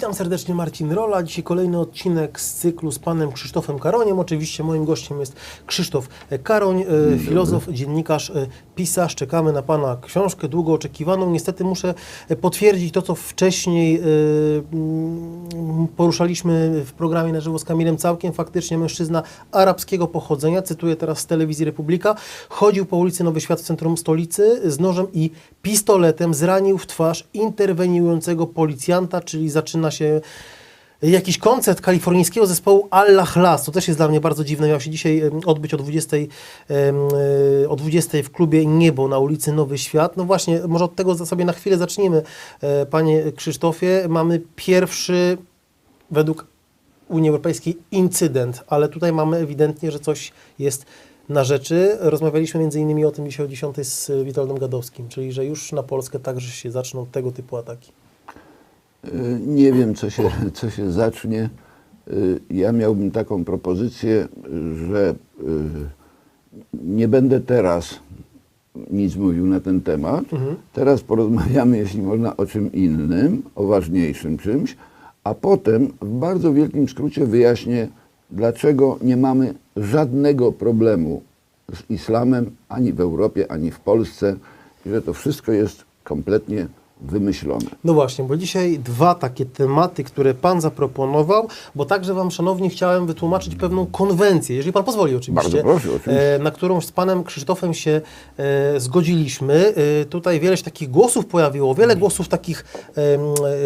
Witam serdecznie, Marcin Rola. Dzisiaj kolejny odcinek z cyklu z panem Krzysztofem Karoniem. Oczywiście moim gościem jest Krzysztof Karoń, filozof, dziennikarz, pisarz. Czekamy na pana książkę, długo oczekiwaną. Niestety muszę potwierdzić to, co wcześniej poruszaliśmy w programie na żywo z Kamilem Całkiem. Faktycznie mężczyzna arabskiego pochodzenia, cytuję teraz z telewizji Republika, chodził po ulicy Nowy Świat w centrum stolicy z nożem i pistoletem, zranił w twarz interweniującego policjanta, czyli zaczyna się jakiś koncert kalifornijskiego zespołu Allah Las. To też jest dla mnie bardzo dziwne. Miał się dzisiaj odbyć o 20 w klubie Niebo na ulicy Nowy Świat. No właśnie, może od tego sobie na chwilę zaczniemy, panie Krzysztofie. Mamy pierwszy, według Unii Europejskiej, incydent, ale tutaj mamy ewidentnie, że coś jest na rzeczy. Rozmawialiśmy między innymi o tym dzisiaj o 10 z Witoldem Gadowskim, czyli że już na Polskę także się zaczną tego typu ataki. Nie wiem, co się zacznie. Ja miałbym taką propozycję, że nie będę teraz nic mówił na ten temat. Teraz porozmawiamy, jeśli można, o czym innym, o ważniejszym czymś, a potem w bardzo wielkim skrócie wyjaśnię, dlaczego nie mamy żadnego problemu z islamem ani w Europie, ani w Polsce i że to wszystko jest kompletnie wymyślone. No właśnie, bo dzisiaj dwa takie tematy, które pan zaproponował, bo także wam, szanowni, chciałem wytłumaczyć pewną konwencję, jeżeli pan pozwoli oczywiście. Bardzo proszę, oczywiście. Na którą z panem Krzysztofem się zgodziliśmy. Tutaj wiele się takich głosów pojawiło, wiele głosów takich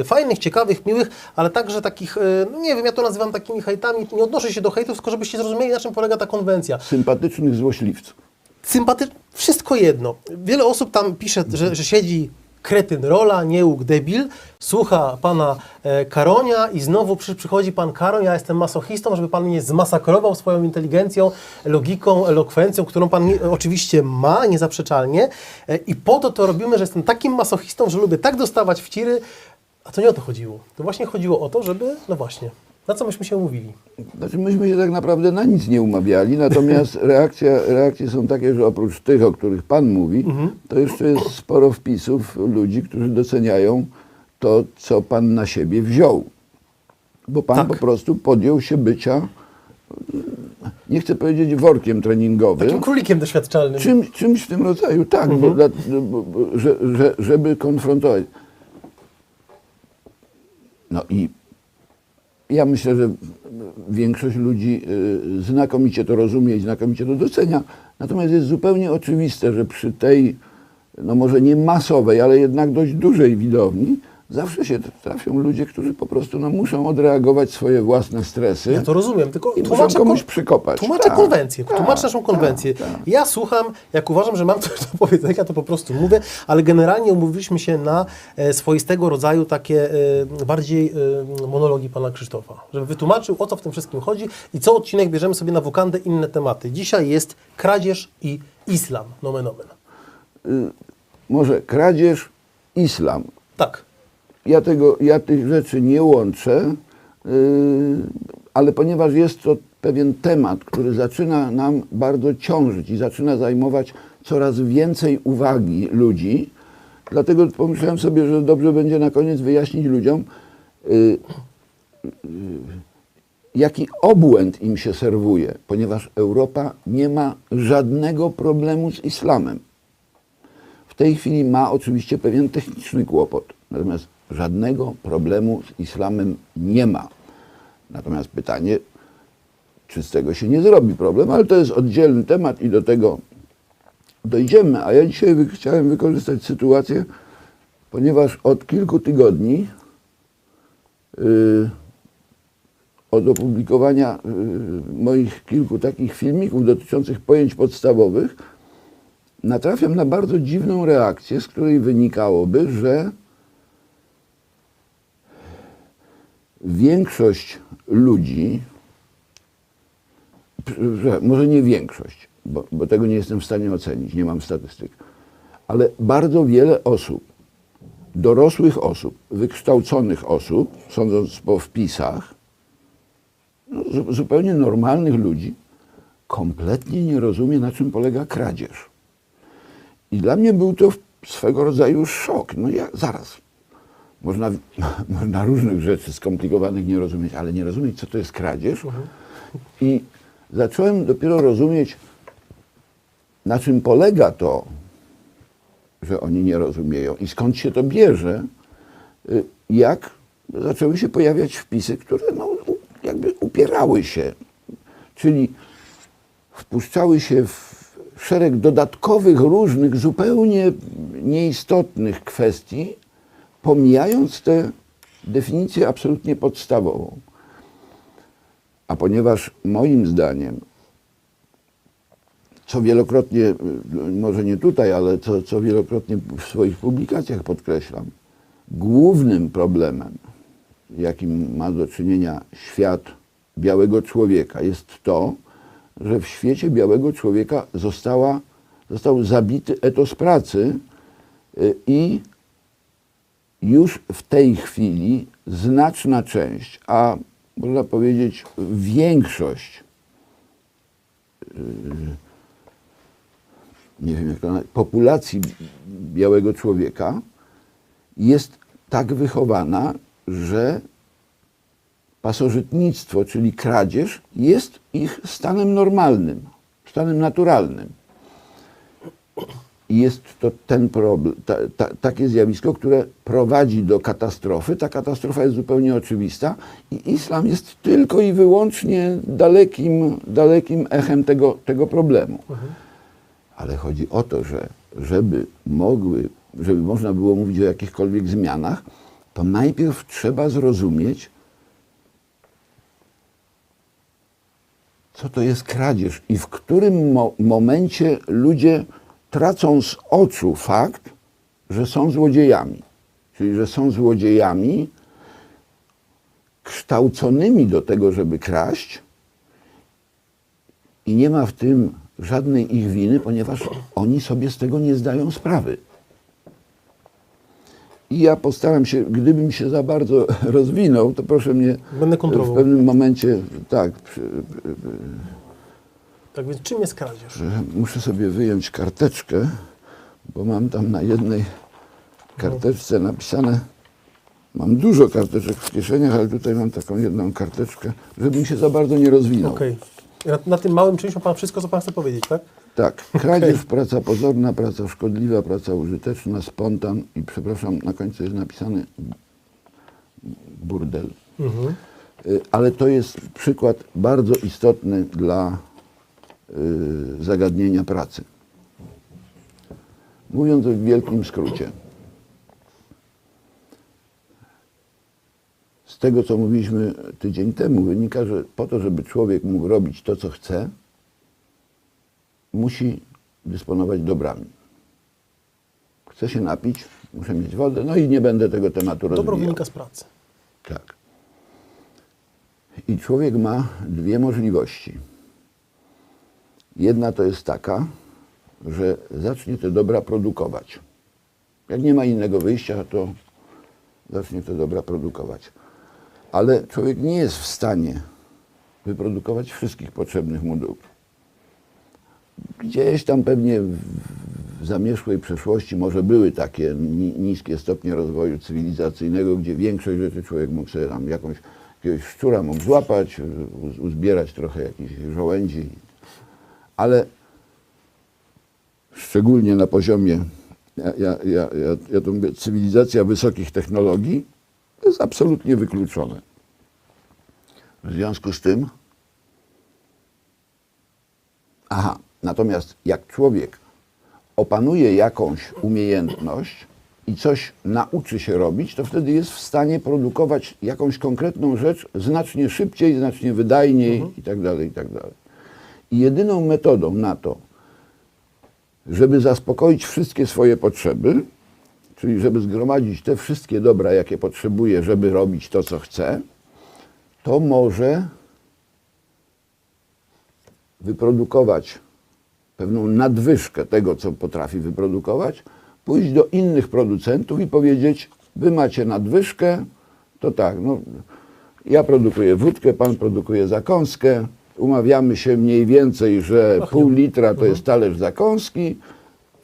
fajnych, ciekawych, miłych, ale także takich, no nie wiem, ja to nazywam takimi hejtami, nie odnoszę się do hejtów, tylko żebyście zrozumieli, na czym polega ta konwencja. Sympatycznych złośliwców. Wszystko jedno. Wiele osób tam pisze, że siedzi kretyn Rola, nieuk debil, słucha pana Karonia i znowu przychodzi pan Karoń, ja jestem masochistą, żeby pan mnie zmasakrował swoją inteligencją, logiką, elokwencją, którą pan oczywiście ma, niezaprzeczalnie. I po to robimy, że jestem takim masochistą, że lubię tak dostawać wciry, a to nie o to chodziło. To właśnie chodziło o to, żeby, no właśnie, na co myśmy się umówili. Znaczy myśmy się tak naprawdę na nic nie umawiali, natomiast reakcje są takie, że oprócz tych, o których pan mówi, to jeszcze jest sporo wpisów ludzi, którzy doceniają to, co pan na siebie wziął. Bo pan po prostu podjął się bycia, nie chcę powiedzieć workiem treningowym. Takim królikiem doświadczalnym. Czymś w tym rodzaju, tak, żeby konfrontować. No i ja myślę, że większość ludzi znakomicie to rozumie i znakomicie to docenia. Natomiast jest zupełnie oczywiste, że przy tej, no może nie masowej, ale jednak dość dużej widowni, zawsze się trafią ludzie, którzy po prostu muszą odreagować swoje własne stresy. Ja to rozumiem, tylko i muszą komuś przykopać. Tłumaczę konwencję, tłumaczę naszą konwencję. Ja słucham, jak uważam, że mam coś do powiedzenia, to po prostu mówię, ale generalnie umówiliśmy się na swoistego rodzaju takie bardziej monologi pana Krzysztofa, żeby wytłumaczył, o co w tym wszystkim chodzi i co odcinek bierzemy sobie na wokandę inne tematy. Dzisiaj jest kradzież i islam, nomen omen. Może kradzież, islam. Tak. Ja tych rzeczy nie łączę, ale ponieważ jest to pewien temat, który zaczyna nam bardzo ciążyć i zaczyna zajmować coraz więcej uwagi ludzi, dlatego pomyślałem sobie, że dobrze będzie na koniec wyjaśnić ludziom, jaki obłęd im się serwuje, ponieważ Europa nie ma żadnego problemu z islamem. W tej chwili ma oczywiście pewien techniczny kłopot, natomiast żadnego problemu z islamem nie ma. Natomiast pytanie, czy z tego się nie zrobi problem, ale to jest oddzielny temat i do tego dojdziemy. A ja dzisiaj chciałem wykorzystać sytuację, ponieważ od kilku tygodni od opublikowania moich kilku takich filmików dotyczących pojęć podstawowych natrafiam na bardzo dziwną reakcję, z której wynikałoby, że większość ludzi, może nie większość, bo tego nie jestem w stanie ocenić, nie mam statystyk, ale bardzo wiele osób, dorosłych osób, wykształconych osób, sądząc po wpisach, zupełnie normalnych ludzi, kompletnie nie rozumie, na czym polega kradzież. I dla mnie był to swego rodzaju szok. No ja zaraz. można różnych rzeczy skomplikowanych nie rozumieć, ale nie rozumieć, co to jest kradzież. I zacząłem dopiero rozumieć, na czym polega to, że oni nie rozumieją i skąd się to bierze, jak zaczęły się pojawiać wpisy, które jakby upierały się, czyli wpuszczały się w szereg dodatkowych, różnych, zupełnie nieistotnych kwestii, pomijając tę definicję absolutnie podstawową. A ponieważ moim zdaniem, co wielokrotnie, może nie tutaj, ale co wielokrotnie w swoich publikacjach podkreślam, głównym problemem, jakim ma do czynienia świat białego człowieka, jest to, że w świecie białego człowieka został zabity etos pracy i już w tej chwili znaczna część, a można powiedzieć większość, nie wiem jak to nazwać, populacji białego człowieka jest tak wychowana, że pasożytnictwo, czyli kradzież, jest ich stanem normalnym, stanem naturalnym. I jest to ten problem, takie zjawisko, które prowadzi do katastrofy. Ta katastrofa jest zupełnie oczywista i islam jest tylko i wyłącznie dalekim echem tego problemu. Ale chodzi o to, że żeby można było mówić o jakichkolwiek zmianach, to najpierw trzeba zrozumieć, co to jest kradzież i w którym momencie ludzie tracą z oczu fakt, że są złodziejami. Czyli, że są złodziejami kształconymi do tego, żeby kraść i nie ma w tym żadnej ich winy, ponieważ oni sobie z tego nie zdają sprawy. I ja postaram się, gdybym się za bardzo rozwinął, to proszę mnie Będę kontrolował. w pewnym momencie, tak, Tak więc czym jest kradzież? muszę sobie wyjąć karteczkę, bo mam tam na jednej karteczce napisane, mam dużo karteczek w kieszeniach, ale tutaj mam taką jedną karteczkę, żebym się za bardzo nie rozwinął. Okej. Na tym małym czymś ma Pan wszystko, co Pan chce powiedzieć, tak? Tak, kradzież, praca pozorna, praca szkodliwa, praca użyteczna, spontan i przepraszam, na końcu jest napisany burdel. Ale to jest przykład bardzo istotny dla zagadnienia pracy. Mówiąc w wielkim skrócie, z tego, co mówiliśmy tydzień temu, wynika, że po to, żeby człowiek mógł robić to, co chce, musi dysponować dobrami. Chcę się napić, muszę mieć wodę, no i nie będę tego tematu rozwijał. Dobro wynika z pracy. Tak. I człowiek ma dwie możliwości. Jedna to jest taka, że zacznie te dobra produkować. Jak nie ma innego wyjścia, to zacznie te dobra produkować. Ale człowiek nie jest w stanie wyprodukować wszystkich potrzebnych mu dóbr. Gdzieś tam pewnie w zamierzchłej przeszłości może były takie niskie stopnie rozwoju cywilizacyjnego, gdzie większość rzeczy człowiek mógł sobie tam jakiegoś szczura mógł złapać, uzbierać trochę jakichś żołędzi. Ale szczególnie na poziomie, ja to mówię, cywilizacja wysokich technologii, to jest absolutnie wykluczone. W związku z tym, natomiast jak człowiek opanuje jakąś umiejętność i coś nauczy się robić, to wtedy jest w stanie produkować jakąś konkretną rzecz znacznie szybciej, znacznie wydajniej itd., itd. I jedyną metodą na to, żeby zaspokoić wszystkie swoje potrzeby, czyli żeby zgromadzić te wszystkie dobra, jakie potrzebuje, żeby robić to, co chce, to może wyprodukować pewną nadwyżkę tego, co potrafi wyprodukować, pójść do innych producentów i powiedzieć, wy macie nadwyżkę, to tak, no, ja produkuję wódkę, pan produkuje zakąskę, umawiamy się mniej więcej, że pół litra to jest talerz zakąski,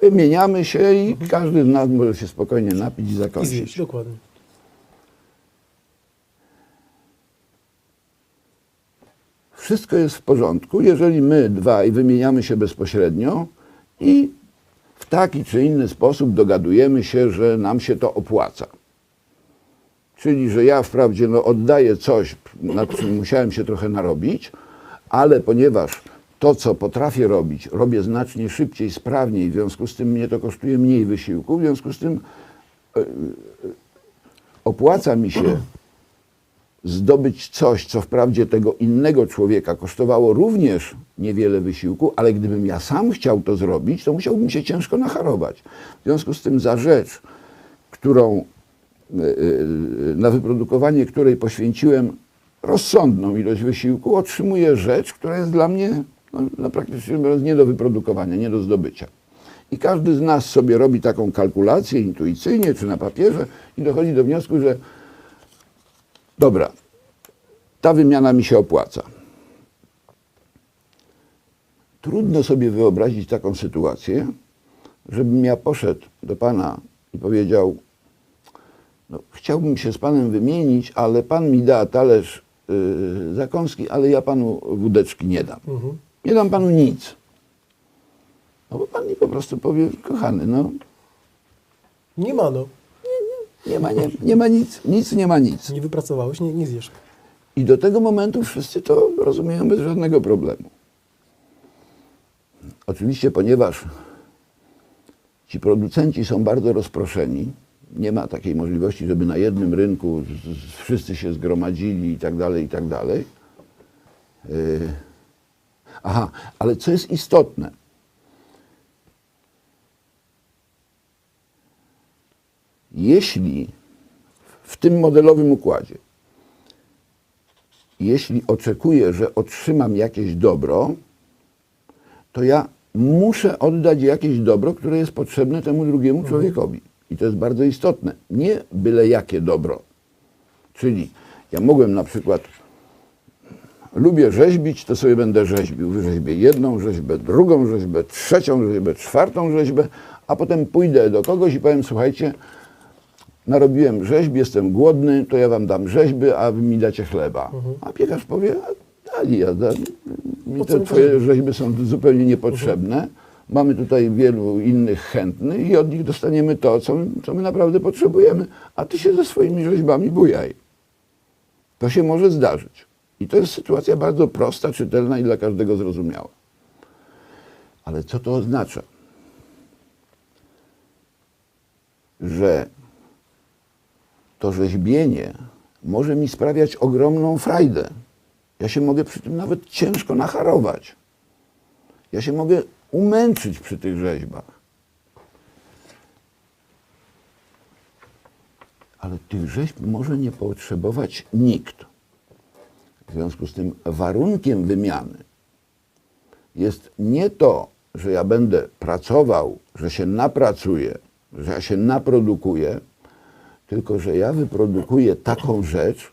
wymieniamy się i każdy z nas może się spokojnie napić i I zakończyć. zjeść, dokładnie. wszystko jest w porządku, jeżeli my dwaj wymieniamy się bezpośrednio i w taki czy inny sposób dogadujemy się, że nam się to opłaca. Czyli, że ja wprawdzie oddaję coś, nad czym musiałem się trochę narobić, ale ponieważ to, co potrafię robić, robię znacznie szybciej, sprawniej, w związku z tym mnie to kosztuje mniej wysiłku, w związku z tym opłaca mi się zdobyć coś, co wprawdzie tego innego człowieka kosztowało również niewiele wysiłku, ale gdybym ja sam chciał to zrobić, to musiałbym się ciężko nacharować. W związku z tym za rzecz, na wyprodukowanie której poświęciłem rozsądną ilość wysiłku, otrzymuję rzecz, która jest dla mnie praktycznie nie do wyprodukowania, nie do zdobycia. I każdy z nas sobie robi taką kalkulację intuicyjnie czy na papierze i dochodzi do wniosku, że dobra, ta wymiana mi się opłaca. Trudno sobie wyobrazić taką sytuację, żebym ja poszedł do pana i powiedział: no, chciałbym się z panem wymienić, ale pan mi da talerz zakąski, ale ja panu wódeczki nie dam. Nie dam panu nic. No bo pan mi po prostu powie: kochany, no Nie ma, nie ma nic, nic nie ma nic. nie wypracowałeś, nie zjesz. I do tego momentu wszyscy to rozumieją bez żadnego problemu. Oczywiście, ponieważ ci producenci są bardzo rozproszeni, nie ma takiej możliwości, żeby na jednym rynku wszyscy się zgromadzili i tak dalej, i tak dalej. Aha, ale co jest istotne, jeśli w tym modelowym układzie, jeśli oczekuję, że otrzymam jakieś dobro, to ja muszę oddać jakieś dobro, które jest potrzebne temu drugiemu człowiekowi. I to jest bardzo istotne. Nie byle jakie dobro. Czyli ja mogłem na przykład, lubię rzeźbić, to sobie będę rzeźbił. Wyrzeźbię jedną rzeźbę, drugą rzeźbę, trzecią rzeźbę, czwartą rzeźbę, a potem pójdę do kogoś i powiem: słuchajcie, narobiłem rzeźb, jestem głodny, to ja wam dam rzeźby, a wy mi dacie chleba. A piekarz powie: dali, mi te twoje rzeźby są zupełnie niepotrzebne. Mamy tutaj wielu innych chętnych i od nich dostaniemy to, co my naprawdę potrzebujemy, a ty się ze swoimi rzeźbami bujaj. To się może zdarzyć. I to jest sytuacja bardzo prosta, czytelna i dla każdego zrozumiała. Ale co to oznacza? Że to rzeźbienie może mi sprawiać ogromną frajdę. Ja się mogę przy tym nawet ciężko nacharować. Ja się mogę umęczyć przy tych rzeźbach. Ale tych rzeźb może nie potrzebować nikt. W związku z tym warunkiem wymiany jest nie to, że ja będę pracował, że się napracuję, że ja się naprodukuję, tylko że ja wyprodukuję taką rzecz,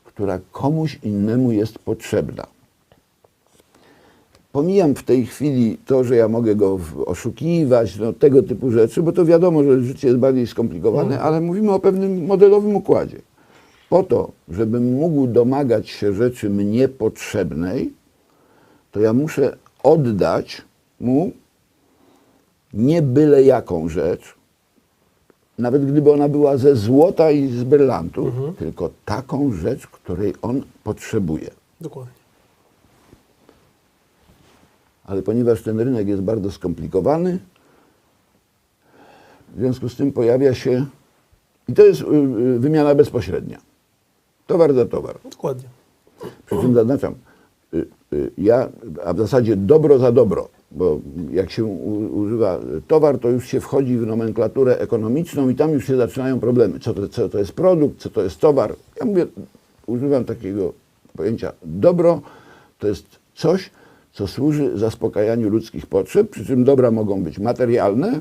która komuś innemu jest potrzebna. Pomijam w tej chwili to, że ja mogę go oszukiwać, tego typu rzeczy, bo to wiadomo, że życie jest bardziej skomplikowane, ale mówimy o pewnym modelowym układzie. Po to, żebym mógł domagać się rzeczy mnie potrzebnej, to ja muszę oddać mu nie byle jaką rzecz, nawet gdyby ona była ze złota i z brylantów, tylko taką rzecz, której on potrzebuje. Dokładnie. Ale ponieważ ten rynek jest bardzo skomplikowany, w związku z tym pojawia się, i to jest wymiana bezpośrednia. Towar za towar. Dokładnie. Przy czym zaznaczam, a w zasadzie dobro za dobro, bo jak się używa towar, to już się wchodzi w nomenklaturę ekonomiczną i tam już się zaczynają problemy. Co to jest produkt, co to jest towar. Ja używam takiego pojęcia dobro, to jest coś, co służy zaspokajaniu ludzkich potrzeb, przy czym dobra mogą być materialne,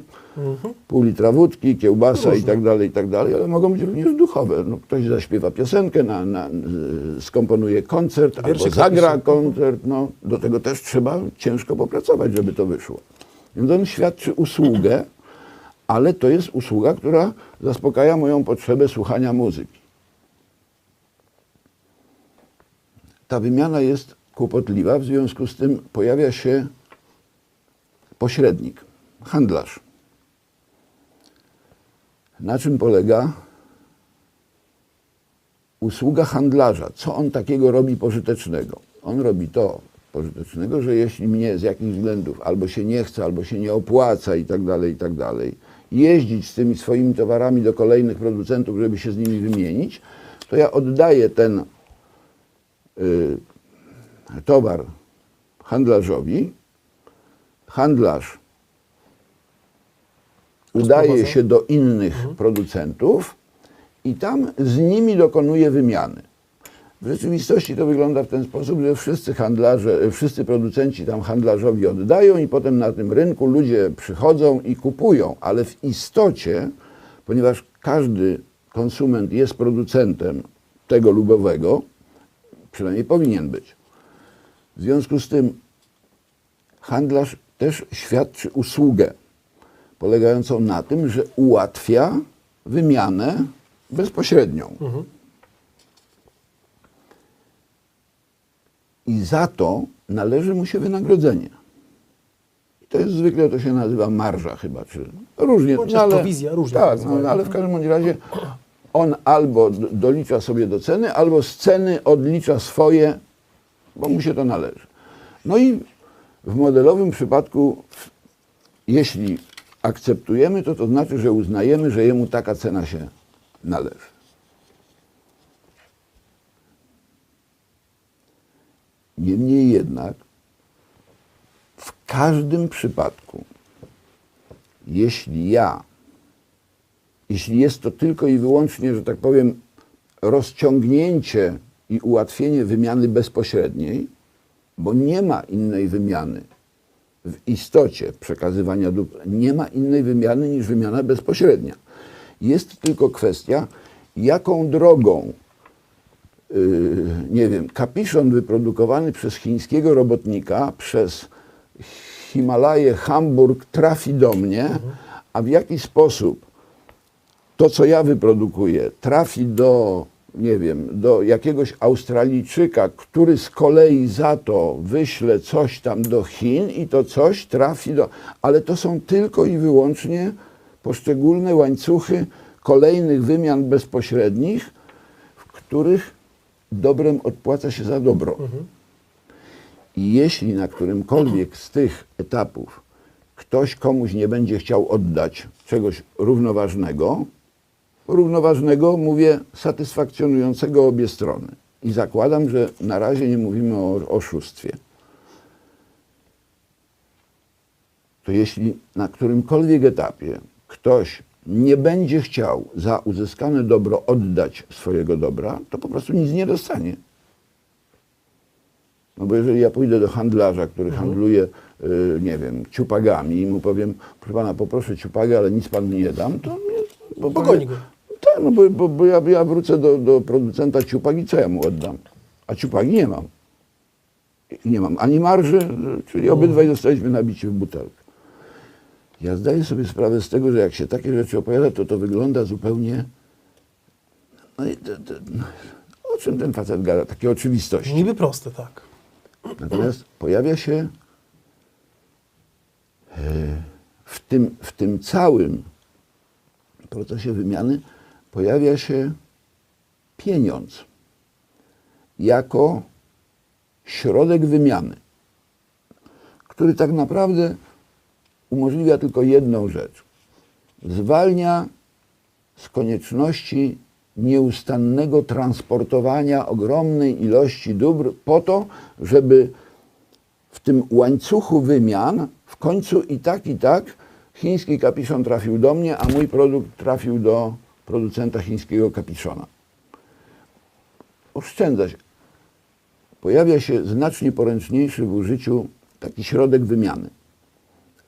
pół litra wódki, kiełbasa i tak dalej, ale mogą być również duchowe. No, ktoś zaśpiewa piosenkę, skomponuje koncert, albo zagra koncert. No, do tego też trzeba ciężko popracować, żeby to wyszło. Więc on świadczy usługę, ale to jest usługa, która zaspokaja moją potrzebę słuchania muzyki. Ta wymiana jest kłopotliwa, w związku z tym pojawia się pośrednik, handlarz. Na czym polega usługa handlarza? Co on takiego robi pożytecznego? On robi to pożytecznego, że jeśli mnie z jakichś względów albo się nie chce, albo się nie opłaca i tak dalej, jeździć z tymi swoimi towarami do kolejnych producentów, żeby się z nimi wymienić, to ja oddaję ten towar handlarzowi. Handlarz udaje się do innych producentów i tam z nimi dokonuje wymiany. W rzeczywistości to wygląda w ten sposób, że wszyscy producenci tam handlarzowi oddają i potem na tym rynku ludzie przychodzą i kupują, ale w istocie, ponieważ każdy konsument jest producentem tego lub owego, przynajmniej powinien być. W związku z tym handlarz też świadczy usługę polegającą na tym, że ułatwia wymianę bezpośrednią. I za to należy mu się wynagrodzenie. I to jest zwykle, to się nazywa marża chyba, czy różnie. Bądź też prowizja, różnie. Tak, ale w każdym bądź razie on albo dolicza sobie do ceny, albo z ceny odlicza swoje, bo mu się to należy. No i w modelowym przypadku, jeśli akceptujemy to, to znaczy, że uznajemy, że jemu taka cena się należy. Niemniej jednak w każdym przypadku, jeśli jest to tylko i wyłącznie, że tak powiem, rozciągnięcie i ułatwienie wymiany bezpośredniej, bo nie ma innej wymiany w istocie przekazywania dóbr, nie ma innej wymiany niż wymiana bezpośrednia. Jest tylko kwestia, jaką drogą nie wiem, kapiszon wyprodukowany przez chińskiego robotnika przez Himalaję, Hamburg trafi do mnie, a w jaki sposób to, co ja wyprodukuję, trafi do, nie wiem, do jakiegoś Australijczyka, który z kolei za to wyśle coś tam do Chin i to coś trafi do... Ale to są tylko i wyłącznie poszczególne łańcuchy kolejnych wymian bezpośrednich, w których dobrem odpłaca się za dobro. I jeśli na którymkolwiek z tych etapów ktoś komuś nie będzie chciał oddać czegoś równoważnego, mówię, satysfakcjonującego obie strony. I zakładam, że na razie nie mówimy o oszustwie. To jeśli na którymkolwiek etapie ktoś nie będzie chciał za uzyskane dobro oddać swojego dobra, to po prostu nic nie dostanie. No bo jeżeli ja pójdę do handlarza, który handluje, nie wiem, ciupagami i mu powiem, proszę pana, poproszę ciupagę, ale nic panu nie dam, to mnie... Pogoni go. Tak, no bo ja wrócę do producenta ciupag i co ja mu oddam? A ciupagi nie mam. Nie mam ani marży, czyli obydwaj zostaliśmy nabici w butelkę. Ja zdaję sobie sprawę z tego, że jak się takie rzeczy opowiada, to wygląda zupełnie... No i o czym ten facet gada? Takie oczywistości. Niby proste, tak. Natomiast pojawia się w tym całym procesie wymiany pojawia się pieniądz jako środek wymiany, który tak naprawdę umożliwia tylko jedną rzecz. Zwalnia z konieczności nieustannego transportowania ogromnej ilości dóbr po to, żeby w tym łańcuchu wymian w końcu i tak chiński kapiszon trafił do mnie, a mój produkt trafił do producenta chińskiego kapiszona. Oszczędzać. Pojawia się znacznie poręczniejszy w użyciu taki środek wymiany.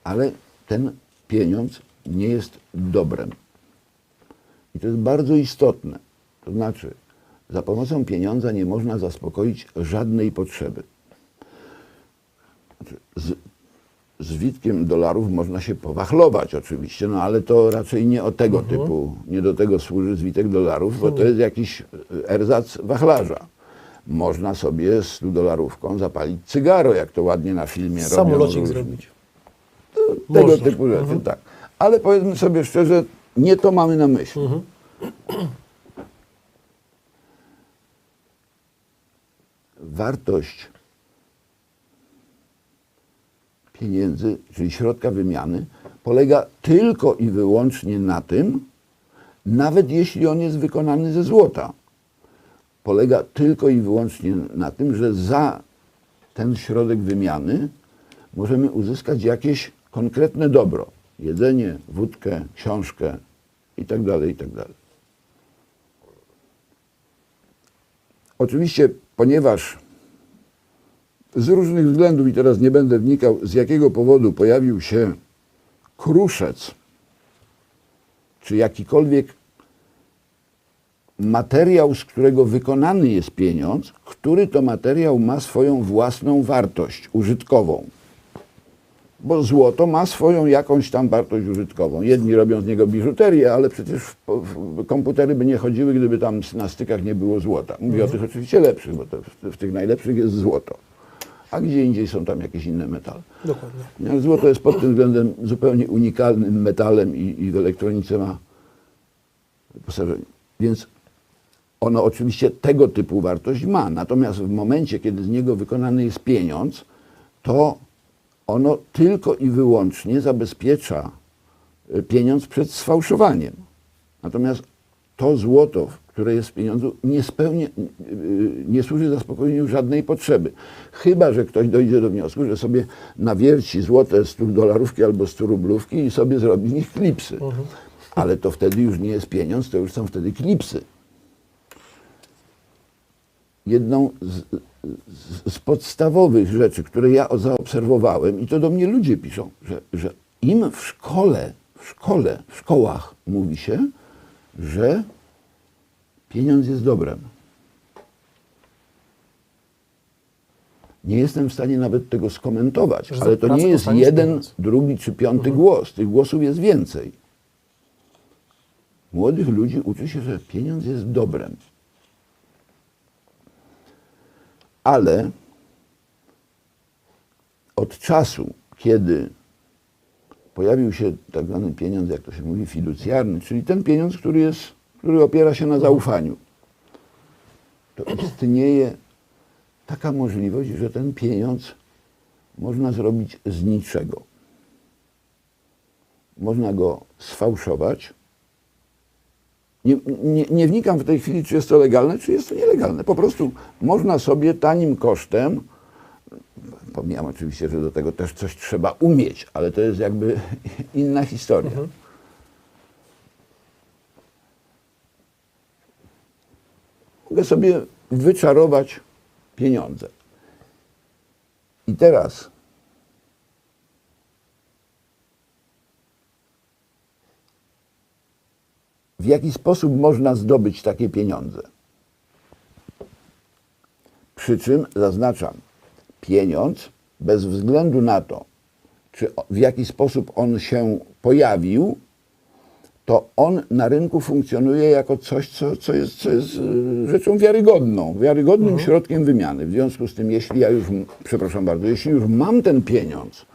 Ale ten pieniądz nie jest dobrem. I to jest bardzo istotne. To znaczy, za pomocą pieniądza nie można zaspokoić żadnej potrzeby. Znaczy, z witkiem dolarów można się powachlować oczywiście, no ale to raczej nie o tego typu, nie do tego służy zwitek dolarów, bo to jest jakiś erzac wachlarza. można sobie z $100 zapalić cygaro, jak to ładnie na filmie robią. Samolocik różni. zrobić. Tego Można. typu rzeczy, tak. Ale powiedzmy sobie szczerze, nie to mamy na myśli. Wartość pieniędzy, czyli środka wymiany, polega tylko i wyłącznie na tym, nawet jeśli on jest wykonany ze złota, polega tylko i wyłącznie na tym, że za ten środek wymiany możemy uzyskać jakieś konkretne dobro. Jedzenie, wódkę, książkę itd., itd. Oczywiście, ponieważ z różnych względów, i teraz nie będę wnikał, z jakiego powodu pojawił się kruszec, czy jakikolwiek materiał, z którego wykonany jest pieniądz, który to materiał ma swoją własną wartość użytkową. Bo złoto ma swoją jakąś tam wartość użytkową. Jedni robią z niego biżuterię, ale przecież komputery by nie chodziły, gdyby tam na stykach nie było złota. Mówię o tych oczywiście lepszych, bo w tych najlepszych jest złoto. A gdzie indziej są tam jakieś inne metale. Dokładnie. Złoto jest pod tym względem zupełnie unikalnym metalem i w elektronice ma wyposażenie. Więc ono oczywiście tego typu wartość ma. Natomiast w momencie, kiedy z niego wykonany jest pieniądz, to ono tylko i wyłącznie zabezpiecza pieniądz przed sfałszowaniem. Natomiast to złoto, które jest w pieniądzu, nie służy zaspokojeniu żadnej potrzeby. Chyba że ktoś dojdzie do wniosku, że sobie nawierci złote $100 albo 100 rublówki i sobie zrobi z nich klipsy. Ale to wtedy już nie jest pieniądz, to już są wtedy klipsy. Jedną z podstawowych rzeczy, które ja zaobserwowałem, i to do mnie ludzie piszą, że im w szkołach mówi się, że pieniądz jest dobrem. Nie jestem w stanie nawet tego skomentować, Że za ale to pracę nie jest dostaniesz jeden, pieniądz. drugi czy piąty głos. Tych głosów jest więcej. Młodych ludzi uczy się, że pieniądz jest dobrem. Ale od czasu, kiedy pojawił się tak zwany pieniądz, jak to się mówi, fiducjarny, czyli ten pieniądz, który opiera się na zaufaniu, to istnieje taka możliwość, że ten pieniądz można zrobić z niczego. Można go sfałszować. Nie wnikam w tej chwili, czy jest to legalne, czy jest to nielegalne. Po prostu można sobie tanim kosztem, pomijam oczywiście, że do tego też coś trzeba umieć, ale to jest jakby inna historia. Mogę sobie wyczarować pieniądze. I teraz w jaki sposób można zdobyć takie pieniądze? Przy czym zaznaczam, pieniądz bez względu na to, w jaki sposób on się pojawił, to on na rynku funkcjonuje jako coś, co jest rzeczą wiarygodnym środkiem wymiany. W związku z tym, jeśli ja już, przepraszam bardzo, jeśli już mam ten pieniądz,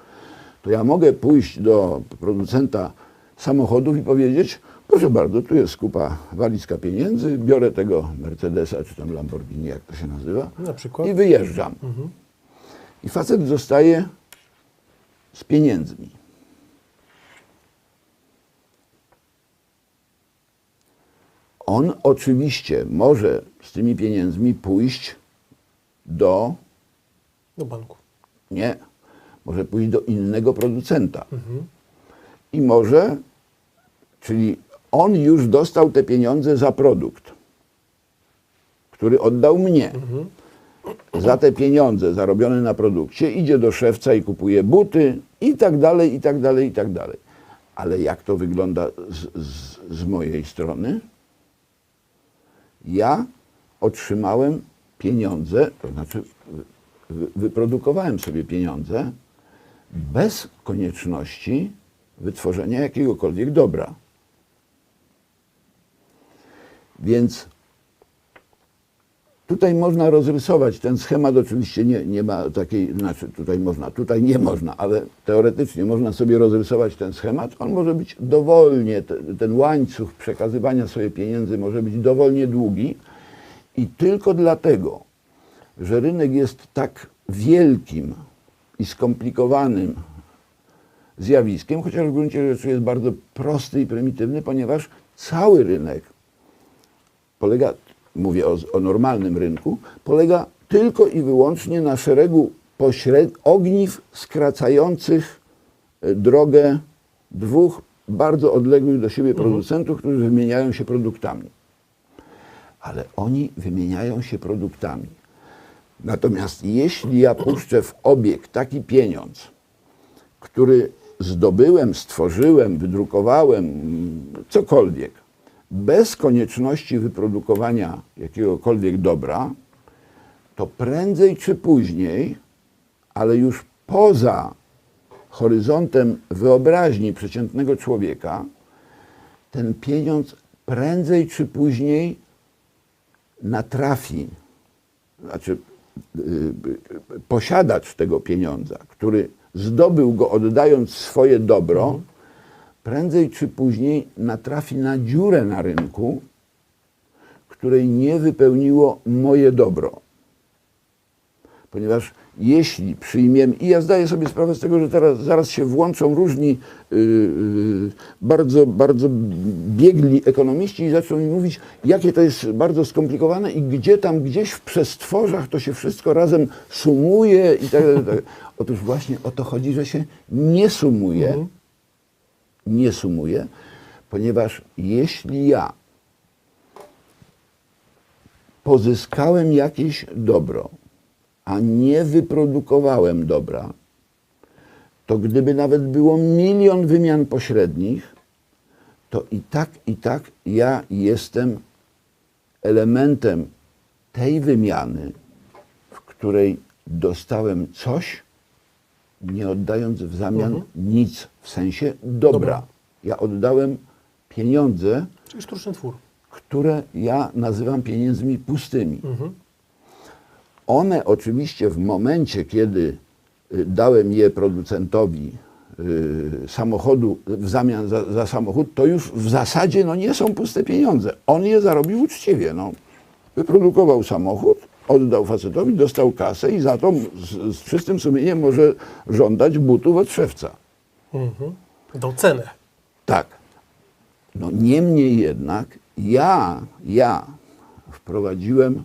to ja mogę pójść do producenta samochodów i powiedzieć: proszę bardzo, tu jest kupa, walizka pieniędzy, biorę tego Mercedesa czy tam Lamborghini, jak to się nazywa, Na przykład? i wyjeżdżam. I facet zostaje z pieniędzmi. On oczywiście może z tymi pieniędzmi pójść do banku. Nie. Może pójść do innego producenta. I może, czyli on już dostał te pieniądze za produkt, który oddał mnie. Za te pieniądze zarobione na produkcie idzie do szewca i kupuje buty i tak dalej, i tak dalej, i tak dalej. Ale jak to wygląda z mojej strony? Ja otrzymałem pieniądze, to znaczy wyprodukowałem sobie pieniądze bez konieczności wytworzenia jakiegokolwiek dobra. Więc Tutaj można rozrysować ten schemat, oczywiście nie ma takiej, znaczy tutaj nie można, ale teoretycznie można sobie rozrysować ten schemat. On może być dowolnie, ten łańcuch przekazywania sobie pieniędzy może być dowolnie długi i tylko dlatego, że rynek jest tak wielkim i skomplikowanym zjawiskiem, chociaż w gruncie rzeczy jest bardzo prosty i prymitywny, ponieważ cały rynek polega, mówię o normalnym rynku, polega tylko i wyłącznie na szeregu ogniw skracających drogę dwóch bardzo odległych do siebie producentów, którzy wymieniają się produktami. Ale oni wymieniają się produktami. Natomiast jeśli ja puszczę w obieg taki pieniądz, który zdobyłem, stworzyłem, wydrukowałem, cokolwiek, bez konieczności wyprodukowania jakiegokolwiek dobra, to prędzej czy później, ale już poza horyzontem wyobraźni przeciętnego człowieka, ten pieniądz prędzej czy później natrafi, znaczy posiadacz tego pieniądza, który zdobył go oddając swoje dobro, prędzej czy później natrafi na dziurę na rynku, której nie wypełniło moje dobro. Ponieważ jeśli przyjmiemy, i ja zdaję sobie sprawę z tego, że zaraz się włączą różni bardzo biegli ekonomiści i zaczną mi mówić, jakie to jest bardzo skomplikowane i gdzie tam gdzieś w przestworzach to się wszystko razem sumuje i tak dalej. Otóż właśnie o to chodzi, że się nie sumuje. Nie sumuje, ponieważ jeśli ja pozyskałem jakieś dobro, a nie wyprodukowałem dobra, to gdyby nawet było 1 000 000 wymian pośrednich, to i tak ja jestem elementem tej wymiany, w której dostałem coś, nie oddając w zamian nic, w sensie dobra. Ja oddałem pieniądze, Czyli sztuczny twór. które ja nazywam pieniędzmi pustymi. One oczywiście w momencie, kiedy dałem je producentowi samochodu w zamian za samochód, to już w zasadzie nie są puste pieniądze. On je zarobił uczciwie. Wyprodukował samochód, oddał facetowi, dostał kasę i za to z czystym sumieniem może żądać butów od szewca. Dał cenę. Tak. Niemniej jednak ja wprowadziłem,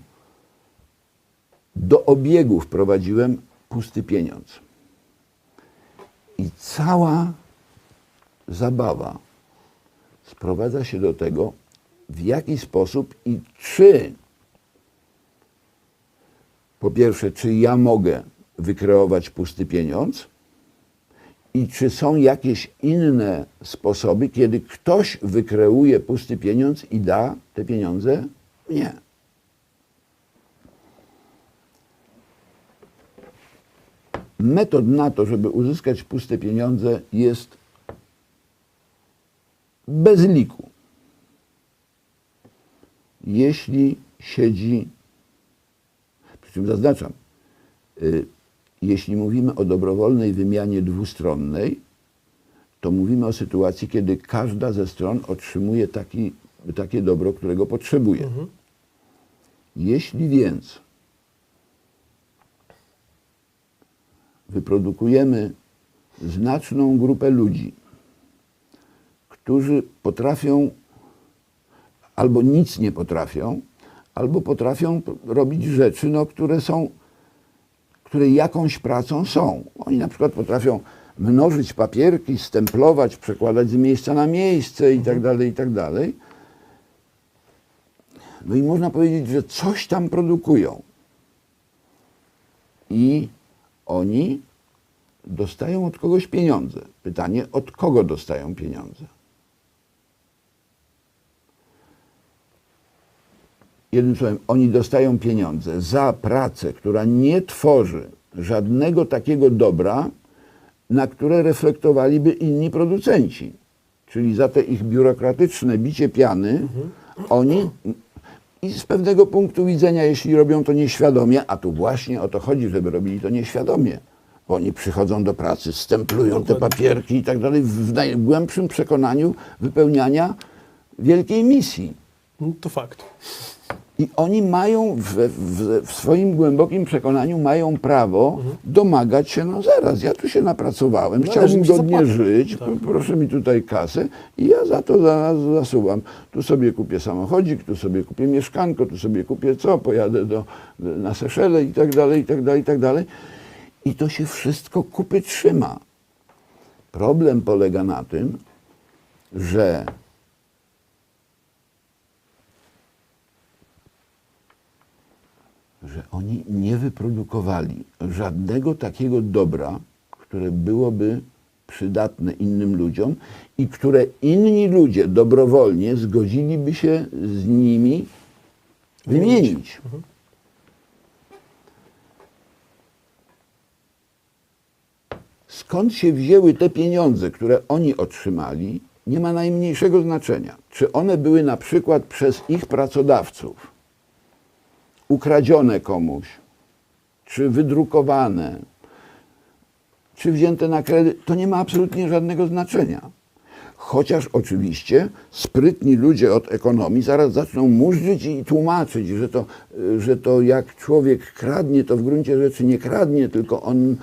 do obiegu wprowadziłem pusty pieniądz. I cała zabawa sprowadza się do tego, w jaki sposób i czy, po pierwsze, czy ja mogę wykreować pusty pieniądz i czy są jakieś inne sposoby, kiedy ktoś wykreuje pusty pieniądz i da te pieniądze mnie. Metod na to, żeby uzyskać puste pieniądze, jest bez liku. Jeśli siedzi, przy czym zaznaczam, jeśli mówimy o dobrowolnej wymianie dwustronnej, to mówimy o sytuacji, kiedy każda ze stron otrzymuje takie dobro, którego potrzebuje. Jeśli więc wyprodukujemy znaczną grupę ludzi, którzy potrafią albo nic nie potrafią, albo potrafią robić rzeczy, które jakąś pracą są. Oni na przykład potrafią mnożyć papierki, stemplować, przekładać z miejsca na miejsce i tak dalej, i tak dalej. I można powiedzieć, że coś tam produkują. I oni dostają od kogoś pieniądze. Pytanie, od kogo dostają pieniądze? Jednym słowem, oni dostają pieniądze za pracę, która nie tworzy żadnego takiego dobra, na które reflektowaliby inni producenci. Czyli za te ich biurokratyczne bicie piany, oni I z pewnego punktu widzenia, jeśli robią to nieświadomie, a tu właśnie o to chodzi, żeby robili to nieświadomie, bo oni przychodzą do pracy, stemplują te papierki i tak dalej, w najgłębszym przekonaniu wypełniania wielkiej misji. No, to fakt. I oni mają w swoim głębokim przekonaniu mają prawo domagać się, no zaraz, ja tu się napracowałem, chciałbym mi godnie zapłacić. żyć, Tak. proszę mi tutaj kasę i ja za to zaraz zasuwam. Tu sobie kupię samochodzik, tu sobie kupię mieszkanko, tu sobie kupię co, pojadę na Seszele i tak dalej, i tak dalej, i tak dalej. I to się wszystko kupy trzyma. Problem polega na tym, że oni nie wyprodukowali żadnego takiego dobra, które byłoby przydatne innym ludziom i które inni ludzie dobrowolnie zgodziliby się z nimi wymienić. Skąd się wzięły te pieniądze, które oni otrzymali, nie ma najmniejszego znaczenia. Czy one były na przykład przez ich pracodawców ukradzione komuś, czy wydrukowane, czy wzięte na kredyt, to nie ma absolutnie żadnego znaczenia. Chociaż oczywiście sprytni ludzie od ekonomii zaraz zaczną murzyć i tłumaczyć, że to jak człowiek kradnie, to w gruncie rzeczy nie kradnie, tylko on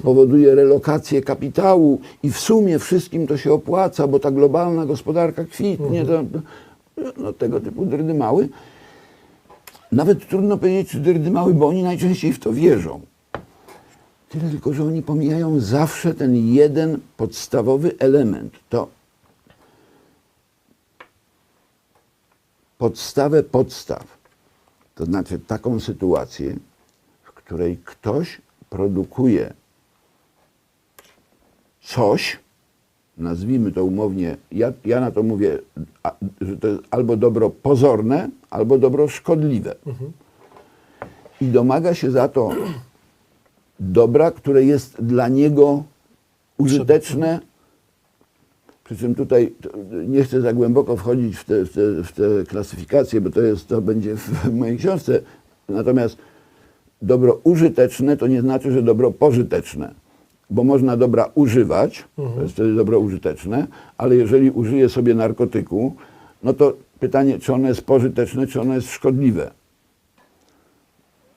powoduje relokację kapitału i w sumie wszystkim to się opłaca, bo ta globalna gospodarka kwitnie. No, tego typu dyrdymały. Nawet trudno powiedzieć, czy dyrdymały, bo oni najczęściej w to wierzą. Tyle tylko, że oni pomijają zawsze ten jeden podstawowy element. To podstawę podstaw. To znaczy taką sytuację, w której ktoś produkuje coś, nazwijmy to umownie, ja na to mówię, że to jest albo dobro pozorne, albo dobro szkodliwe. I domaga się za to dobra, które jest dla niego użyteczne. Przy czym tutaj nie chcę za głęboko wchodzić w te klasyfikacje, bo to będzie w mojej książce. Natomiast dobro użyteczne to nie znaczy, że dobro pożyteczne. Bo można dobra używać, to jest wtedy dobro użyteczne, ale jeżeli użyję sobie narkotyku, no to pytanie, czy ono jest pożyteczne, czy ono jest szkodliwe.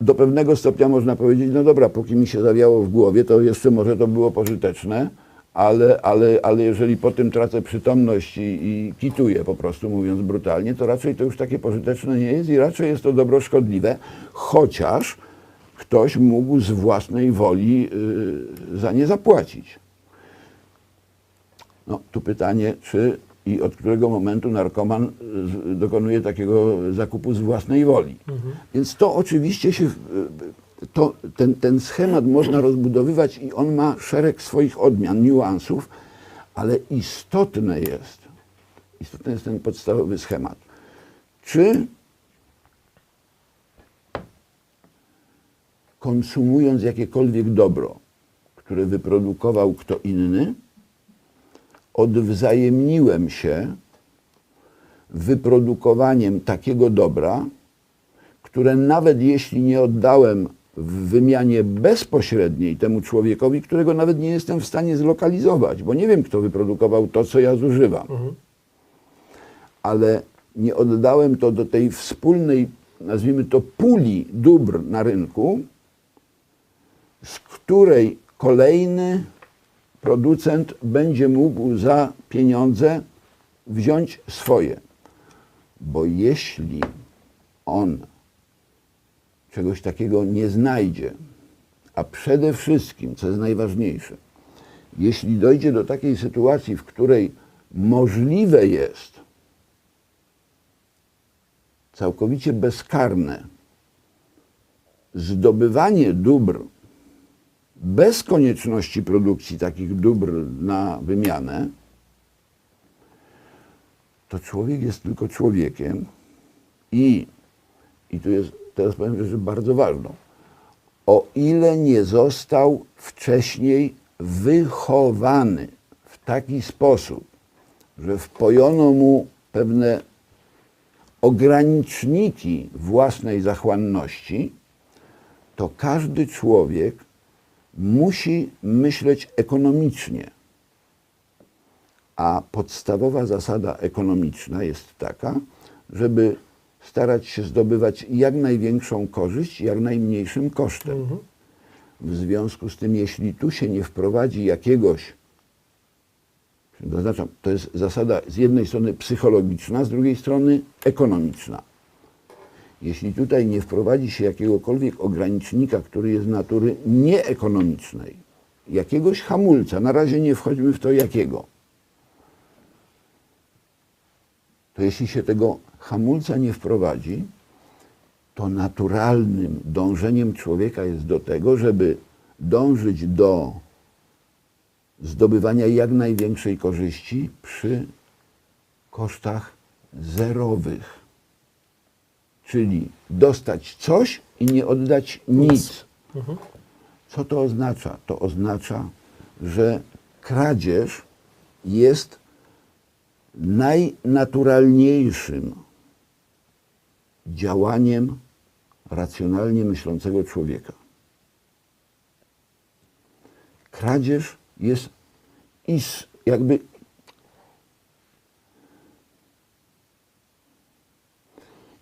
Do pewnego stopnia można powiedzieć, no dobra, póki mi się zawiało w głowie, to jeszcze może to było pożyteczne, ale jeżeli po tym tracę przytomność i kituję po prostu, mówiąc brutalnie, to raczej to już takie pożyteczne nie jest i raczej jest to dobro szkodliwe, chociaż ktoś mógł z własnej woli za nie zapłacić. No, tu pytanie, czy i od którego momentu narkoman dokonuje takiego zakupu z własnej woli. Więc to oczywiście się, ten schemat można rozbudowywać i on ma szereg swoich odmian, niuansów, ale istotny jest ten podstawowy schemat. Czy konsumując jakiekolwiek dobro, które wyprodukował kto inny, odwzajemniłem się wyprodukowaniem takiego dobra, które nawet jeśli nie oddałem w wymianie bezpośredniej temu człowiekowi, którego nawet nie jestem w stanie zlokalizować, bo nie wiem, kto wyprodukował to, co ja zużywam. Ale nie oddałem to do tej wspólnej, nazwijmy to, puli dóbr na rynku, z której kolejny producent będzie mógł za pieniądze wziąć swoje. Bo jeśli on czegoś takiego nie znajdzie, a przede wszystkim, co jest najważniejsze, jeśli dojdzie do takiej sytuacji, w której możliwe jest całkowicie bezkarne zdobywanie dóbr bez konieczności produkcji takich dóbr na wymianę, to człowiek jest tylko człowiekiem i tu jest, teraz powiem rzecz bardzo ważną, o ile nie został wcześniej wychowany w taki sposób, że wpojono mu pewne ograniczniki własnej zachłanności, to każdy człowiek musi myśleć ekonomicznie. A podstawowa zasada ekonomiczna jest taka, żeby starać się zdobywać jak największą korzyść jak najmniejszym kosztem. W związku z tym, jeśli tu się nie wprowadzi jakiegoś, zaznaczam, to jest zasada z jednej strony psychologiczna, z drugiej strony ekonomiczna. Jeśli tutaj nie wprowadzi się jakiegokolwiek ogranicznika, który jest natury nieekonomicznej, jakiegoś hamulca, na razie nie wchodźmy w to jakiego, to jeśli się tego hamulca nie wprowadzi, to naturalnym dążeniem człowieka jest do tego, żeby dążyć do zdobywania jak największej korzyści przy kosztach zerowych. Czyli dostać coś i nie oddać nic. Co to oznacza? To oznacza, że kradzież jest najnaturalniejszym działaniem racjonalnie myślącego człowieka. Kradzież jest jakby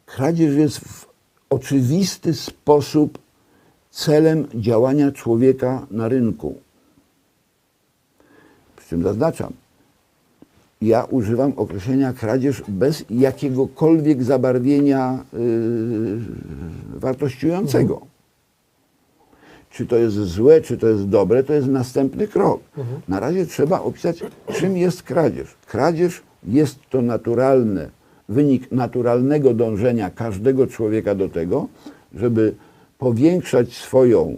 kradzież jest w oczywisty sposób celem działania człowieka na rynku. Przy czym zaznaczam, ja używam określenia kradzież bez jakiegokolwiek zabarwienia wartościującego. Czy to jest złe, czy to jest dobre, to jest następny krok. Na razie trzeba opisać, czym jest kradzież. Kradzież jest to wynik naturalnego dążenia każdego człowieka do tego, żeby powiększać swoją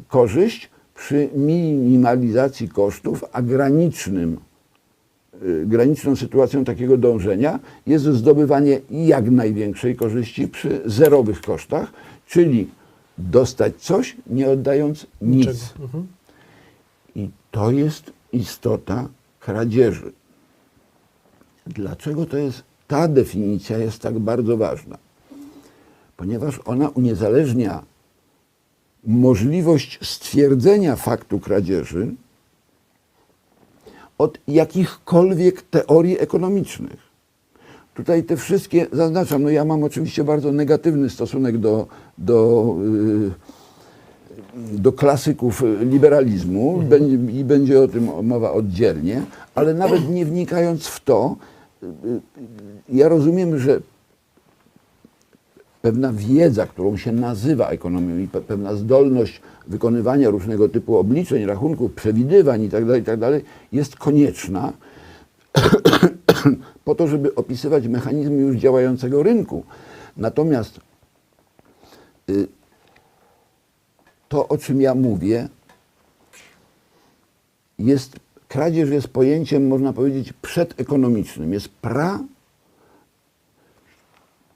korzyść przy minimalizacji kosztów, a graniczną sytuacją takiego dążenia jest zdobywanie jak największej korzyści przy zerowych kosztach, czyli dostać coś, nie oddając nic. I to jest istota kradzieży. Dlaczego ta definicja jest tak bardzo ważna? Ponieważ ona uniezależnia możliwość stwierdzenia faktu kradzieży od jakichkolwiek teorii ekonomicznych. Tutaj te wszystkie, zaznaczam, ja mam oczywiście bardzo negatywny stosunek do klasyków liberalizmu i będzie o tym mowa oddzielnie, ale nawet nie wnikając w to, ja rozumiem, że pewna wiedza, którą się nazywa ekonomią i pewna zdolność wykonywania różnego typu obliczeń, rachunków, przewidywań itd. jest konieczna po to, żeby opisywać mechanizmy już działającego rynku. Natomiast to, o czym ja mówię, kradzież jest pojęciem, można powiedzieć, przedekonomicznym. Jest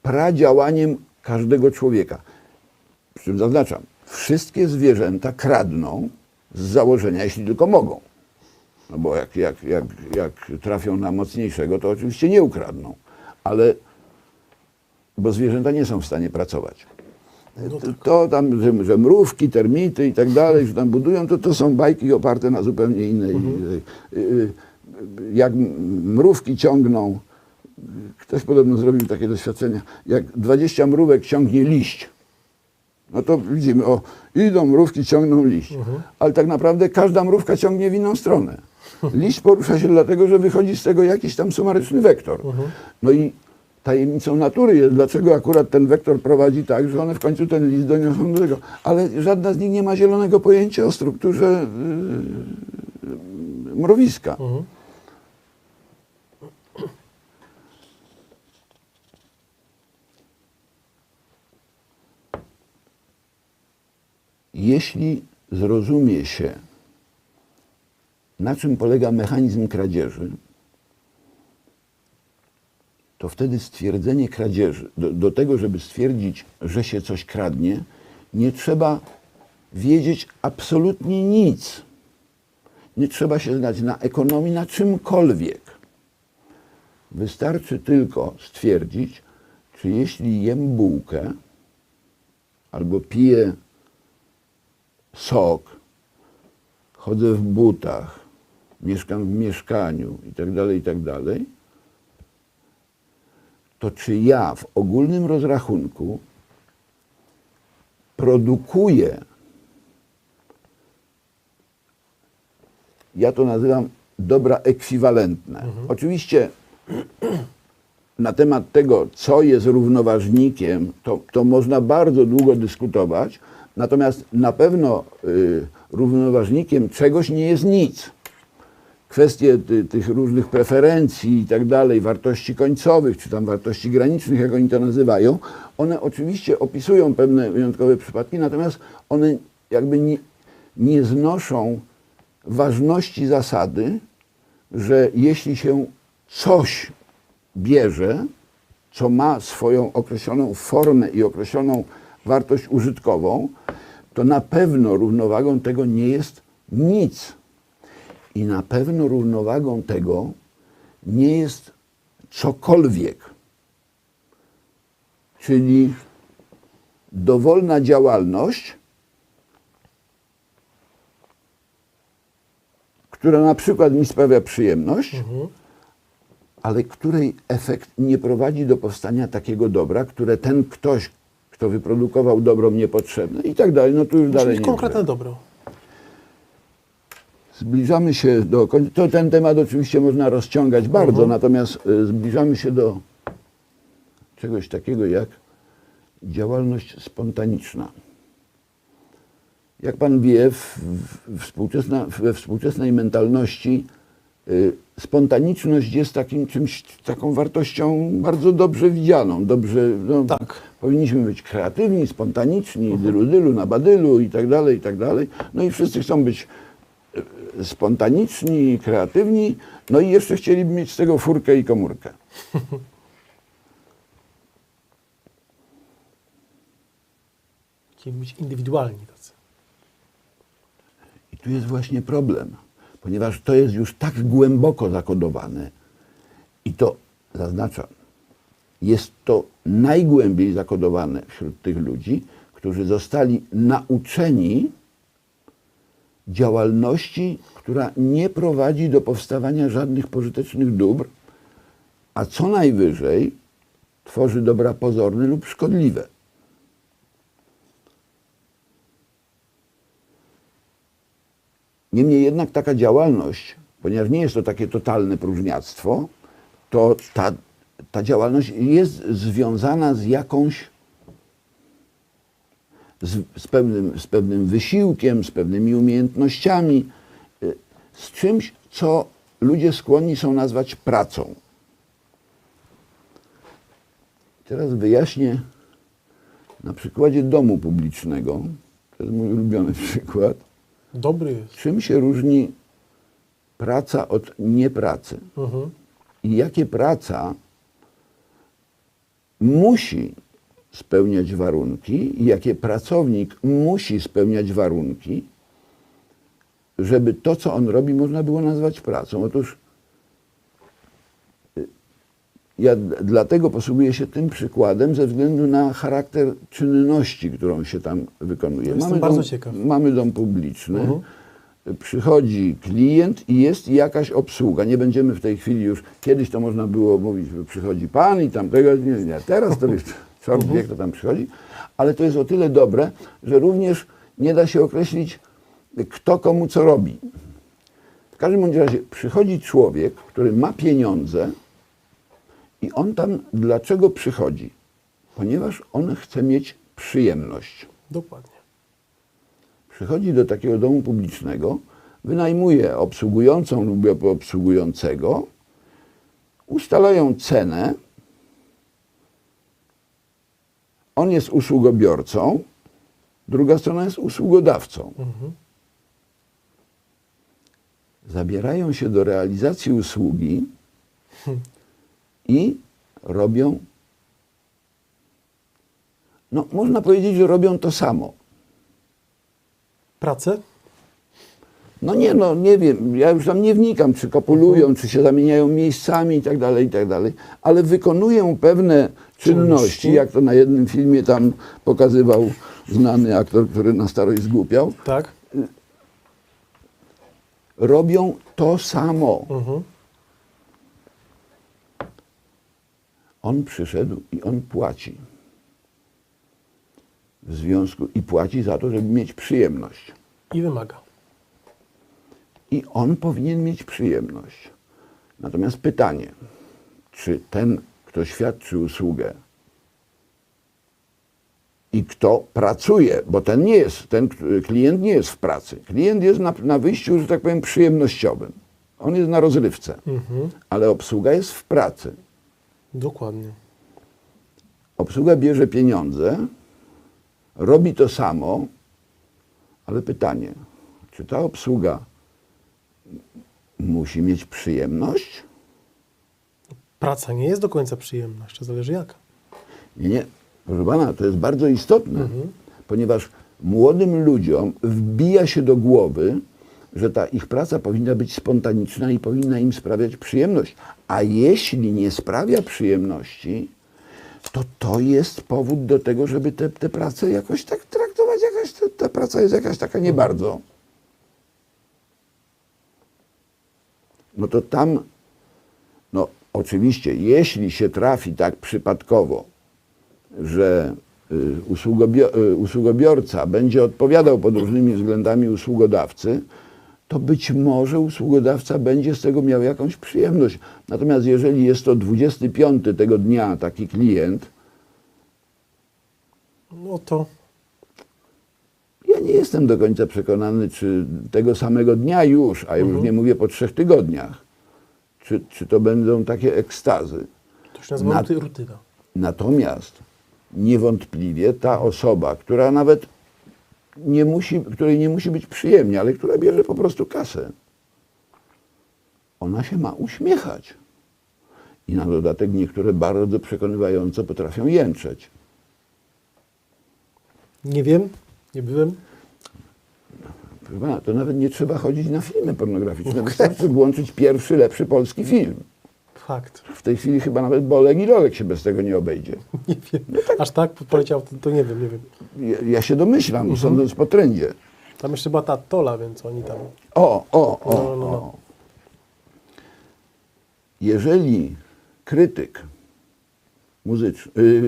pradziałaniem każdego człowieka. Przy czym zaznaczam, wszystkie zwierzęta kradną z założenia, jeśli tylko mogą. No bo jak trafią na mocniejszego, to oczywiście nie ukradną. Bo zwierzęta nie są w stanie pracować. To tam, że mrówki, termity i tak dalej, że tam budują, to są bajki oparte na zupełnie innej. Jak mrówki ciągną, ktoś podobno zrobił takie doświadczenia, jak 20 mrówek ciągnie liść, no to widzimy, idą mrówki, ciągną liść. Ale tak naprawdę każda mrówka ciągnie w inną stronę. Liść porusza się dlatego, że wychodzi z tego jakiś tam sumaryczny wektor. No i tajemnicą natury jest, dlaczego akurat ten wektor prowadzi tak, że one w końcu ten list doniosą do tego. Ale żadna z nich nie ma zielonego pojęcia o strukturze mrowiska. Jeśli zrozumie się, na czym polega mechanizm kradzieży, to wtedy stwierdzenie kradzieży, do tego, żeby stwierdzić, że się coś kradnie, nie trzeba wiedzieć absolutnie nic. Nie trzeba się znać na ekonomii, na czymkolwiek. Wystarczy tylko stwierdzić, czy jeśli jem bułkę albo piję sok, chodzę w butach, mieszkam w mieszkaniu itd., to czy ja w ogólnym rozrachunku produkuję, ja to nazywam dobra ekwiwalentne. Oczywiście na temat tego, co jest równoważnikiem, to można bardzo długo dyskutować, natomiast na pewno równoważnikiem czegoś nie jest nic. Kwestie tych różnych preferencji i tak dalej, wartości końcowych, czy tam wartości granicznych, jak oni to nazywają, one oczywiście opisują pewne wyjątkowe przypadki, natomiast one jakby nie znoszą ważności zasady, że jeśli się coś bierze, co ma swoją określoną formę i określoną wartość użytkową, to na pewno równowagą tego nie jest nic. I na pewno równowagą tego nie jest cokolwiek. Czyli dowolna działalność, która na przykład mi sprawia przyjemność, ale której efekt nie prowadzi do powstania takiego dobra, które ten ktoś, kto wyprodukował dobro mnie potrzebne i tak dalej, no tu już dalej nie konkretne wiem. dobro. Zbliżamy się do końca. To ten temat oczywiście można rozciągać bardzo, natomiast zbliżamy się do czegoś takiego jak działalność spontaniczna. Jak pan wie, we współczesnej mentalności spontaniczność jest takim czymś, taką wartością bardzo dobrze widzianą. Dobrze, no, Tak. powinniśmy być kreatywni, spontaniczni, dylu, na badylu i tak dalej, i tak dalej. No i wszyscy chcą być spontaniczni, kreatywni, no i jeszcze chcieliby mieć z tego furkę i komórkę. Chcieli być indywidualni tacy. I tu jest właśnie problem, ponieważ to jest już tak głęboko zakodowane i to, zaznaczam, jest to najgłębiej zakodowane wśród tych ludzi, którzy zostali nauczeni działalności, która nie prowadzi do powstawania żadnych pożytecznych dóbr, a co najwyżej tworzy dobra pozorne lub szkodliwe. Niemniej jednak taka działalność, ponieważ nie jest to takie totalne próżniactwo, to ta działalność jest związana z jakąś, z pewnym wysiłkiem, z pewnymi umiejętnościami, z czymś, co ludzie skłonni są nazwać pracą. Teraz wyjaśnię na przykładzie domu publicznego, to jest mój ulubiony przykład, Dobry jest. czym się różni praca od niepracy i jakie praca musi spełniać warunki i jakie pracownik musi spełniać warunki, żeby to, co on robi, można było nazwać pracą. Otóż ja dlatego posługuję się tym przykładem ze względu na charakter czynności, którą się tam wykonuje. Jestem bardzo ciekaw. Mamy dom publiczny, przychodzi klient i jest jakaś obsługa. Nie będziemy w tej chwili już, kiedyś to można było mówić, że przychodzi pan i tamtego, nie. Teraz to wiesz, czort wie, kto tam przychodzi, ale to jest o tyle dobre, że również nie da się określić, kto komu co robi. W każdym bądź razie przychodzi człowiek, który ma pieniądze i on tam dlaczego przychodzi? Ponieważ on chce mieć przyjemność. Dokładnie. Przychodzi do takiego domu publicznego, wynajmuje obsługującą lub obsługującego, ustalają cenę, on jest usługobiorcą, druga strona jest usługodawcą. Zabierają się do realizacji usługi i robią, no można powiedzieć, że robią to samo. Pracę? No nie wiem, ja już tam nie wnikam, czy kopulują, czy się zamieniają miejscami i tak dalej, ale wykonują pewne czynności, jak to na jednym filmie tam pokazywał znany aktor, który na starość zgłupiał. Tak? Robią to samo. On przyszedł i on płaci. I płaci za to, żeby mieć przyjemność. I wymaga. I on powinien mieć przyjemność. Natomiast pytanie, czy ten, kto świadczy usługę i kto pracuje, bo ten klient nie jest w pracy. Klient jest na wyjściu, że tak powiem, przyjemnościowym. On jest na rozrywce, ale obsługa jest w pracy. Dokładnie. Obsługa bierze pieniądze, robi to samo, ale pytanie, czy ta obsługa musi mieć przyjemność? Praca nie jest do końca przyjemność, to zależy jaka. Nie. Proszę pana, to jest bardzo istotne, ponieważ młodym ludziom wbija się do głowy, że ta ich praca powinna być spontaniczna i powinna im sprawiać przyjemność. A jeśli nie sprawia przyjemności, to jest powód do tego, żeby tę pracę jakoś tak traktować, ta praca jest jakaś taka nie bardzo. No to tam, no oczywiście, jeśli się trafi tak przypadkowo, że usługobiorca będzie odpowiadał pod różnymi względami usługodawcy, to być może usługodawca będzie z tego miał jakąś przyjemność. Natomiast jeżeli jest to 25 tego dnia taki klient, No to ja nie jestem do końca przekonany, czy tego samego dnia już, a już nie mówię po 3 tygodniach, czy to będą takie ekstazy. to się nazywa rutyna. Natomiast niewątpliwie ta osoba, która nawet której nie musi być przyjemnie, ale która bierze po prostu kasę, ona się ma uśmiechać. I na dodatek niektóre bardzo przekonywająco potrafią jęczeć. Nie wiem, nie byłem. Proszę pana, to nawet nie trzeba chodzić na filmy pornograficzne. Wystarczy włączyć pierwszy, lepszy polski film. Fakt. W tej chwili chyba nawet Bolek i Lolek się bez tego nie obejdzie. Nie wiem. Aż tak poleciał, to nie wiem, nie wiem. Ja się domyślam, sądząc po trendzie. Tam jeszcze była ta Tola, więc oni tam... No. Jeżeli krytyk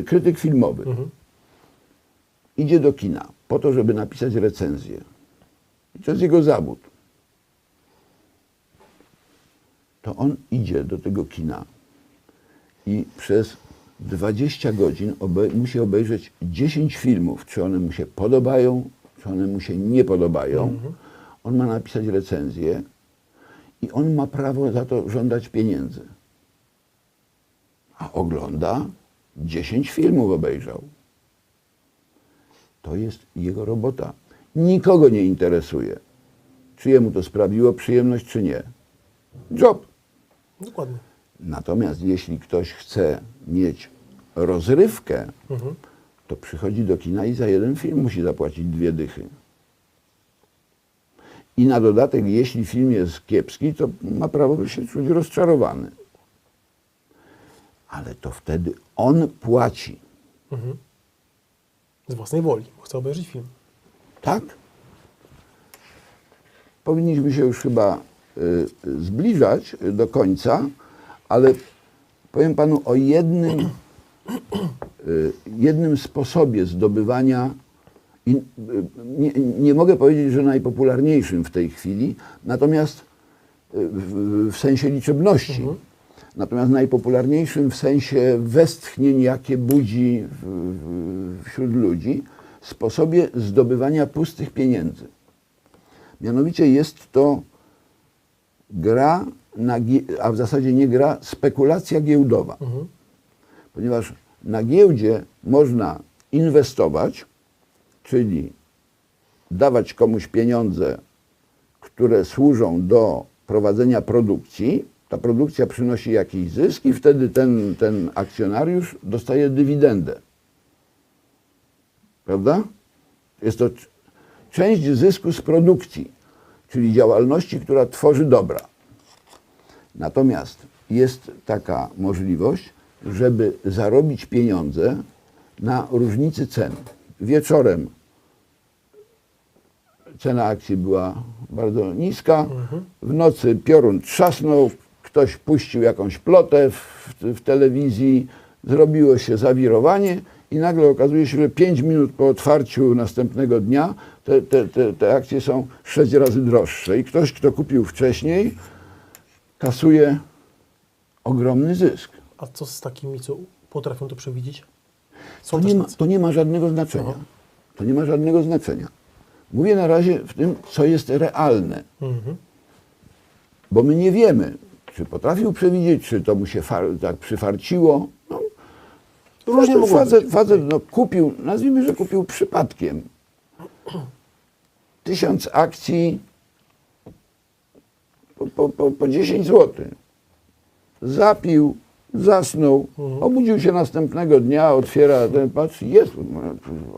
krytyk filmowy idzie do kina po to, żeby napisać recenzję, i to jest jego zawód, to on idzie do tego kina i przez 20 godzin musi obejrzeć 10 filmów, czy one mu się podobają, czy one mu się nie podobają. On ma napisać recenzję i on ma prawo za to żądać pieniędzy. A ogląda 10 filmów obejrzał. To jest jego robota. Nikogo nie interesuje, czy jemu to sprawiło przyjemność, czy nie. Job. Dokładnie. Natomiast jeśli ktoś chce mieć rozrywkę, to przychodzi do kina i za jeden film musi zapłacić 2 dychy. I na dodatek, jeśli film jest kiepski, to ma prawo się czuć rozczarowany. Ale to wtedy on płaci. Z własnej woli, bo chce obejrzeć film. Tak? Powinniśmy się już chyba zbliżać do końca, ale powiem panu o jednym sposobie zdobywania, nie mogę powiedzieć, że najpopularniejszym w tej chwili, natomiast w sensie liczebności, natomiast najpopularniejszym w sensie westchnień, jakie budzi wśród ludzi, sposobie zdobywania pustych pieniędzy. Mianowicie jest to gra, a w zasadzie nie gra, spekulacja giełdowa. Ponieważ na giełdzie można inwestować, czyli dawać komuś pieniądze, które służą do prowadzenia produkcji. Ta produkcja przynosi jakiś zysk i wtedy ten akcjonariusz dostaje dywidendę. Prawda? Jest to część zysku z produkcji. czyli działalności, która tworzy dobra. Natomiast jest taka możliwość, żeby zarobić pieniądze na różnicy cen. Wieczorem cena akcji była bardzo niska, w nocy piorun trzasnął, ktoś puścił jakąś plotę w telewizji, zrobiło się zawirowanie i nagle okazuje się, że 5 minut po otwarciu następnego dnia te akcje są 6 razy droższe i ktoś, kto kupił wcześniej, kasuje ogromny zysk. A co z takimi, co potrafią to przewidzieć? To nie ma żadnego znaczenia. To nie ma żadnego znaczenia. Mówię na razie w tym, co jest realne. Bo my nie wiemy, czy potrafił przewidzieć, czy to mu się tak przyfarciło. No, Różnie mogło być. facet no, kupił, nazwijmy, że kupił przypadkiem 1000 akcji po 10 zł. Zapił, zasnął, obudził się następnego dnia, otwiera ten, patrzy, jest,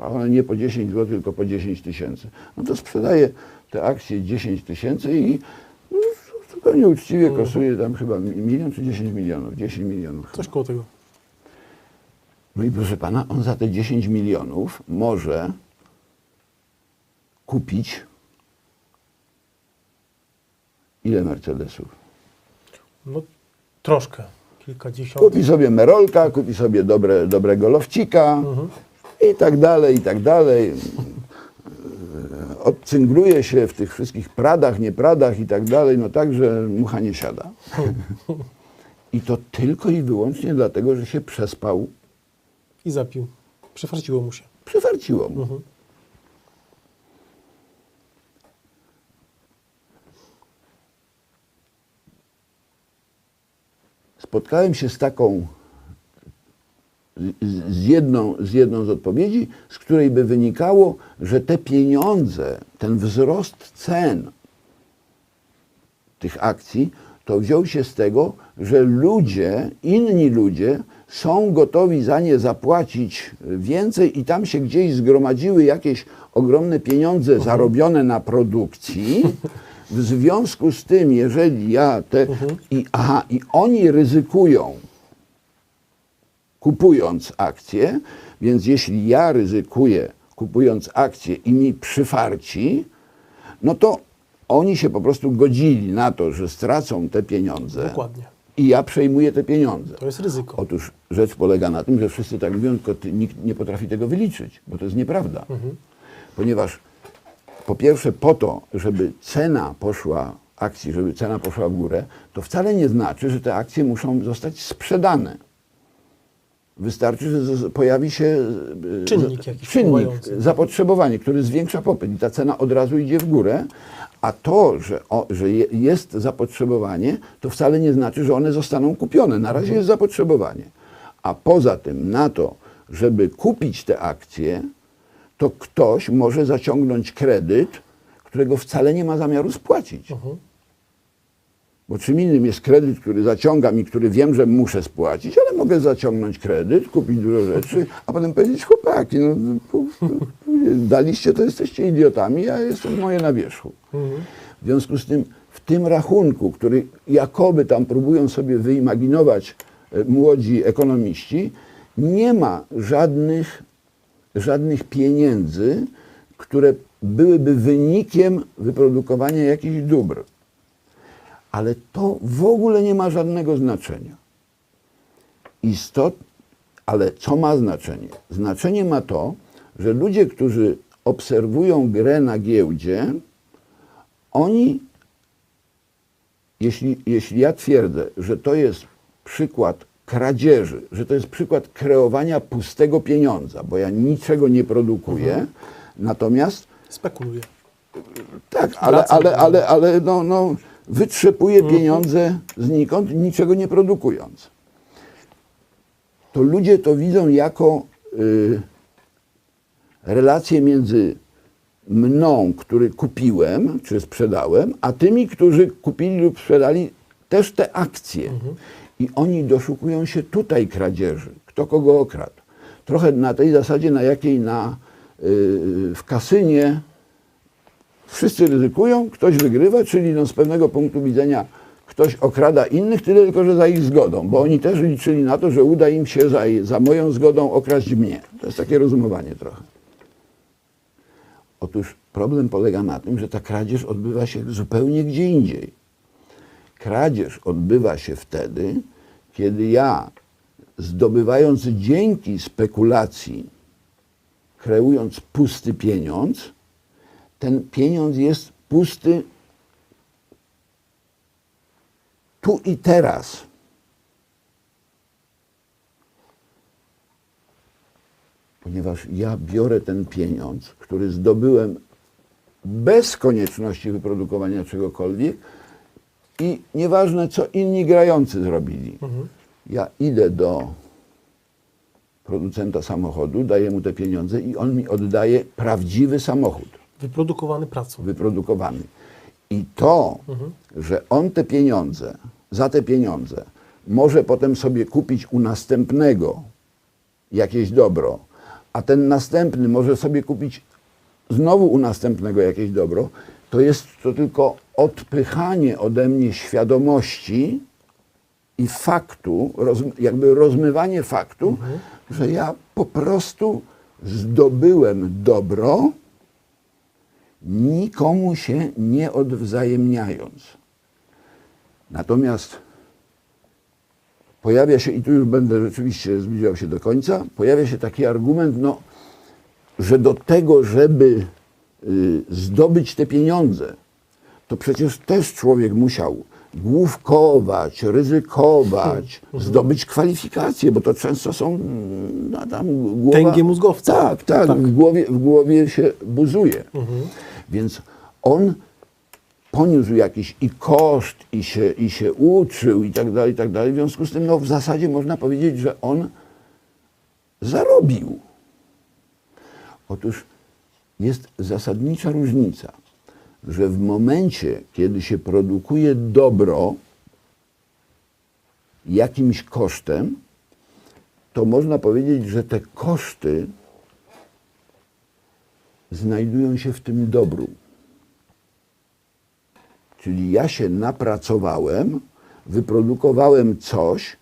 ale nie po 10 zł, tylko po 10 000. No to sprzedaje te akcje 10 000 i no, zupełnie uczciwie kosztuje tam chyba 1 milion czy 10 milionów? 10 milionów. Coś koło tego. No i proszę pana, on za te 10 milionów może kupić ile Mercedesów? No troszkę, kilkadziesiąt. Kupi sobie Merolka, kupi sobie dobrego lofcika i tak dalej, i tak dalej. Odcyngruje się w tych wszystkich pradach, niepradach i tak dalej, no tak, że mucha nie siada. I to tylko i wyłącznie dlatego, że się przespał. I zapił. Przefarciło mu się. Przyfarciło mu. Spotkałem się z taką, z jedną z odpowiedzi, z której by wynikało, że te pieniądze, ten wzrost cen tych akcji, to wziął się z tego, że inni ludzie są gotowi za nie zapłacić więcej i tam się gdzieś zgromadziły jakieś ogromne pieniądze zarobione na produkcji. W związku z tym, jeżeli ja i oni ryzykują, kupując akcje, więc jeśli ja ryzykuję, kupując akcje i mi przyfarci, no to oni się po prostu godzili na to, że stracą te pieniądze. Dokładnie. I ja przejmuję te pieniądze. To jest ryzyko. Otóż rzecz polega na tym, że wszyscy tak mówią, tylko nikt nie potrafi tego wyliczyć, bo to jest nieprawda. Ponieważ po pierwsze po to, żeby cena poszła akcji, żeby cena poszła w górę, to wcale nie znaczy, że te akcje muszą zostać sprzedane. Wystarczy, że pojawi się Czynnik jakiś wpływający. zapotrzebowanie, który zwiększa popyt i ta cena od razu idzie w górę, a to, że jest zapotrzebowanie, to wcale nie znaczy, że one zostaną kupione. Na razie jest zapotrzebowanie. A poza tym na to, żeby kupić te akcje, to ktoś może zaciągnąć kredyt, którego wcale nie ma zamiaru spłacić. Bo czym innym jest kredyt, który zaciągam i który wiem, że muszę spłacić, ale mogę zaciągnąć kredyt, kupić dużo rzeczy, a potem powiedzieć, chłopaki, no, daliście, to jesteście idiotami, ja jestem moje na wierzchu. W związku z tym, w tym rachunku, który jakoby tam próbują sobie wyimaginować młodzi ekonomiści, nie ma żadnych pieniędzy, które byłyby wynikiem wyprodukowania jakichś dóbr. Ale to w ogóle nie ma żadnego znaczenia. Ale co ma znaczenie? Znaczenie ma to, że ludzie, którzy obserwują grę na giełdzie, oni, jeśli ja twierdzę, że to jest przykład kradzieży, że to jest przykład kreowania pustego pieniądza, bo ja niczego nie produkuję, natomiast Spekuluje. tak, ale wytrzepuje pieniądze znikąd, niczego nie produkując. To ludzie to widzą jako relację między mną, który kupiłem, czy sprzedałem, a tymi, którzy kupili lub sprzedali też te akcje. I oni doszukują się tutaj kradzieży. Kto kogo okradł. Trochę na tej zasadzie, na jakiej w kasynie Wszyscy ryzykują, ktoś wygrywa, czyli no z pewnego punktu widzenia ktoś okrada innych, tyle tylko, że za ich zgodą, bo oni też liczyli na to, że uda im się za moją zgodą okraść mnie. To jest takie rozumowanie trochę. Otóż problem polega na tym, że ta kradzież odbywa się zupełnie gdzie indziej. Kradzież odbywa się wtedy, kiedy ja, zdobywając dzięki spekulacji, kreując pusty pieniądz, ten pieniądz jest pusty tu i teraz. Ponieważ ja biorę ten pieniądz, który zdobyłem bez konieczności wyprodukowania czegokolwiek i nieważne, co inni grający zrobili. Ja idę do producenta samochodu, daję mu te pieniądze i on mi oddaje prawdziwy samochód. Wyprodukowany pracą. Wyprodukowany. I to, że on te pieniądze, za te pieniądze może potem sobie kupić u następnego jakieś dobro, a ten następny może sobie kupić znowu u następnego jakieś dobro, to jest to tylko odpychanie ode mnie świadomości i faktu, jakby rozmywanie faktu, że ja po prostu zdobyłem dobro, nikomu się nie odwzajemniając. Natomiast pojawia się, i tu już będę rzeczywiście zbliżał się do końca, pojawia się taki argument, no, że do tego, żeby zdobyć te pieniądze, to przecież też człowiek musiał główkować, ryzykować, zdobyć kwalifikacje, bo to często są tam głowa... Tęgie mózgowca. Tak. W głowie się buzuje. Więc on poniósł jakiś i koszt, i się uczył i tak dalej. W związku z tym, no, w zasadzie można powiedzieć, że on zarobił. Otóż jest zasadnicza różnica, że w momencie, kiedy się produkuje dobro jakimś kosztem, to można powiedzieć, że te koszty znajdują się w tym dobru. Czyli ja się napracowałem, wyprodukowałem coś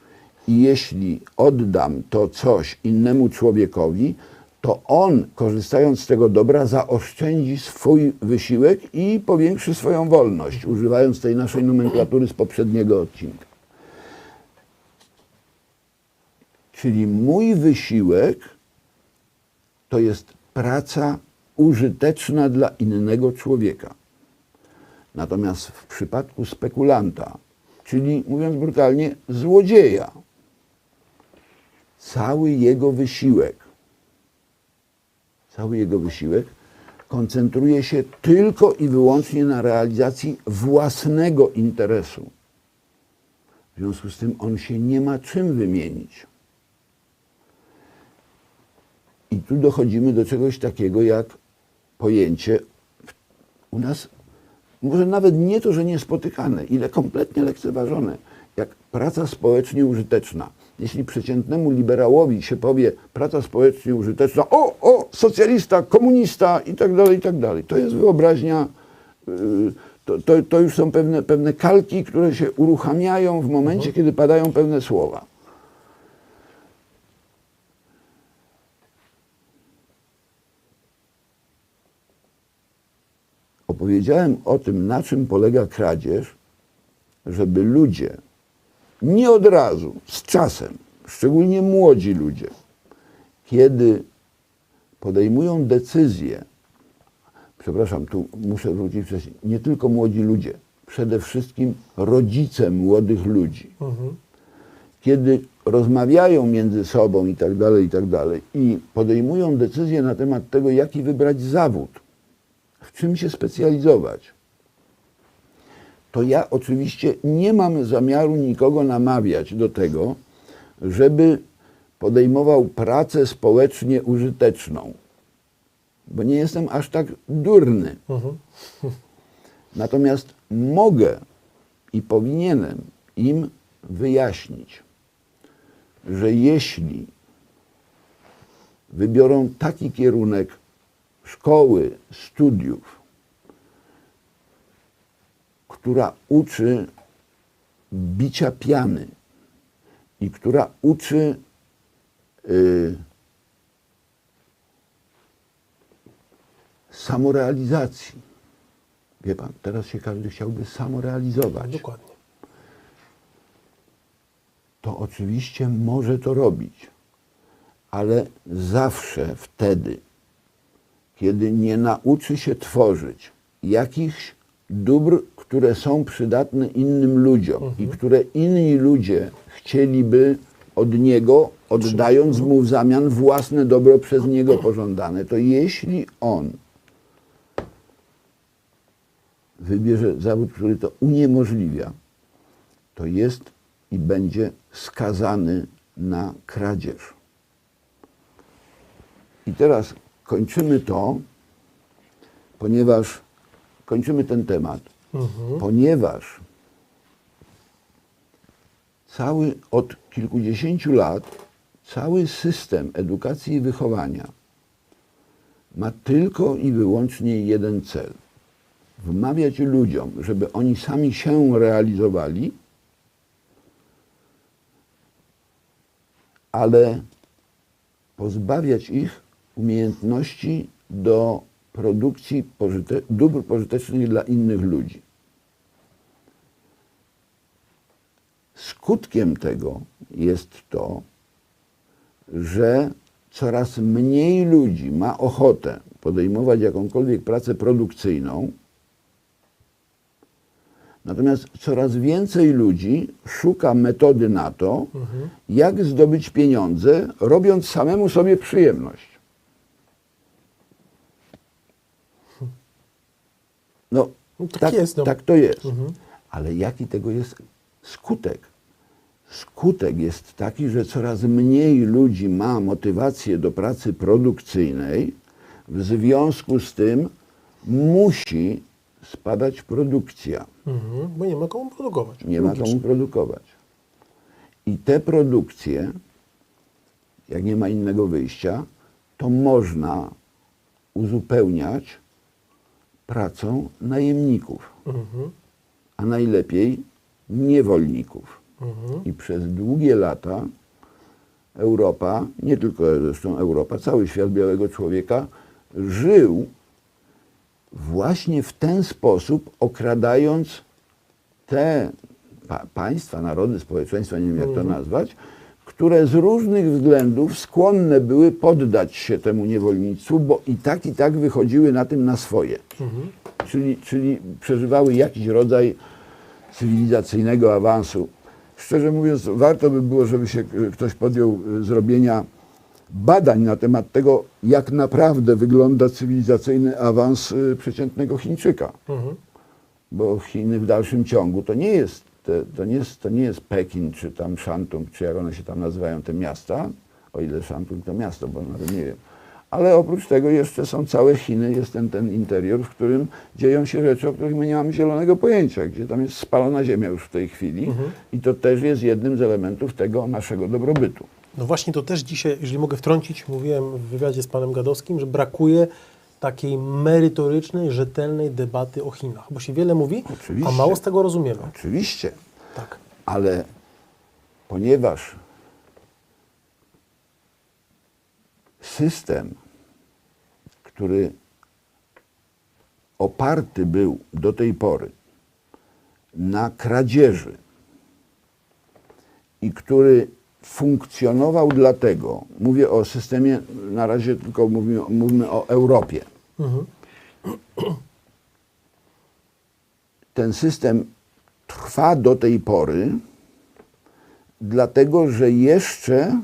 i jeśli oddam to coś innemu człowiekowi, to on, korzystając z tego dobra, zaoszczędzi swój wysiłek i powiększy swoją wolność, używając tej naszej nomenklatury z poprzedniego odcinka. Czyli mój wysiłek to jest praca użyteczna dla innego człowieka. Natomiast w przypadku spekulanta, czyli mówiąc brutalnie, złodzieja, cały jego wysiłek koncentruje się tylko i wyłącznie na realizacji własnego interesu. W związku z tym on się nie ma czym wymienić. I tu dochodzimy do czegoś takiego jak pojęcie u nas, może nawet nie to, że niespotykane, ile kompletnie lekceważone, jak praca społecznie użyteczna. Jeśli przeciętnemu liberałowi się powie praca społecznie użyteczna, socjalista, komunista i tak dalej, to jest wyobraźnia, to już są pewne kalki, które się uruchamiają w momencie, kiedy padają pewne słowa. Opowiedziałem o tym, na czym polega kradzież, żeby ludzie nie od razu, z czasem, szczególnie młodzi ludzie, kiedy podejmują decyzje, przepraszam, tu muszę wrócić wcześniej, nie tylko młodzi ludzie, przede wszystkim rodzice młodych ludzi, kiedy rozmawiają między sobą i tak dalej, i podejmują decyzje na temat tego, jaki wybrać zawód, w czym się specjalizować, to ja oczywiście nie mam zamiaru nikogo namawiać do tego, żeby podejmował pracę społecznie użyteczną, bo nie jestem aż tak durny. Natomiast mogę i powinienem im wyjaśnić, że jeśli wybiorą taki kierunek szkoły, studiów, która uczy bicia piany i która uczy samorealizacji. Wie pan, teraz się każdy chciałby samorealizować. Dokładnie. To oczywiście może to robić, ale zawsze wtedy, kiedy nie nauczy się tworzyć jakichś dóbr, które są przydatne innym ludziom i które inni ludzie chcieliby od niego, oddając mu w zamian własne dobro przez niego pożądane, to jeśli on wybierze zawód, który to uniemożliwia, to jest i będzie skazany na kradzież. I teraz kończymy to, ponieważ kończymy ten temat, ponieważ od kilkudziesięciu lat cały system edukacji i wychowania ma tylko i wyłącznie jeden cel. Wmawiać ludziom, żeby oni sami się realizowali, ale pozbawiać ich umiejętności do produkcji dóbr pożytecznych dla innych ludzi. Skutkiem tego jest to, że coraz mniej ludzi ma ochotę podejmować jakąkolwiek pracę produkcyjną, natomiast coraz więcej ludzi szuka metody na to, jak zdobyć pieniądze, robiąc samemu sobie przyjemność. No, tak jest, no. tak to jest. Ale jaki tego jest skutek? Skutek jest taki, że coraz mniej ludzi ma motywację do pracy produkcyjnej, w związku z tym musi spadać produkcja. Bo nie ma komu produkować. Nie ma komu produkować. I te produkcje, jak nie ma innego wyjścia, to można uzupełniać pracą najemników, a najlepiej niewolników. I przez długie lata Europa, nie tylko zresztą Europa, cały świat białego człowieka żył właśnie w ten sposób, okradając te państwa, narody, społeczeństwa, nie wiem jak to nazwać, które z różnych względów skłonne były poddać się temu niewolnictwu, bo i tak wychodziły na tym na swoje. Czyli przeżywały jakiś rodzaj cywilizacyjnego awansu. Szczerze mówiąc, warto by było, żeby się ktoś podjął zrobienia badań na temat tego, jak naprawdę wygląda cywilizacyjny awans przeciętnego Chińczyka. Bo Chiny w dalszym ciągu to nie jest Pekin, czy tam Shantung, czy jak one się tam nazywają, te miasta, o ile Shantung to miasto, bo nawet nie wiem. Ale oprócz tego jeszcze są całe Chiny, jest ten interior, w którym dzieją się rzeczy, o których my nie mamy zielonego pojęcia, gdzie tam jest spalona ziemia już w tej chwili i to też jest jednym z elementów tego naszego dobrobytu. No właśnie to też dzisiaj, jeżeli mogę wtrącić, mówiłem w wywiadzie z panem Gadowskim, że brakuje takiej merytorycznej, rzetelnej debaty o Chinach, bo się wiele mówi, Oczywiście. a mało z tego rozumiemy. Oczywiście, Tak. ale ponieważ system, który oparty był do tej pory na kradzieży i który funkcjonował dlatego, mówię o systemie, na razie tylko mówimy o Europie. Ten system trwa do tej pory, dlatego że jeszcze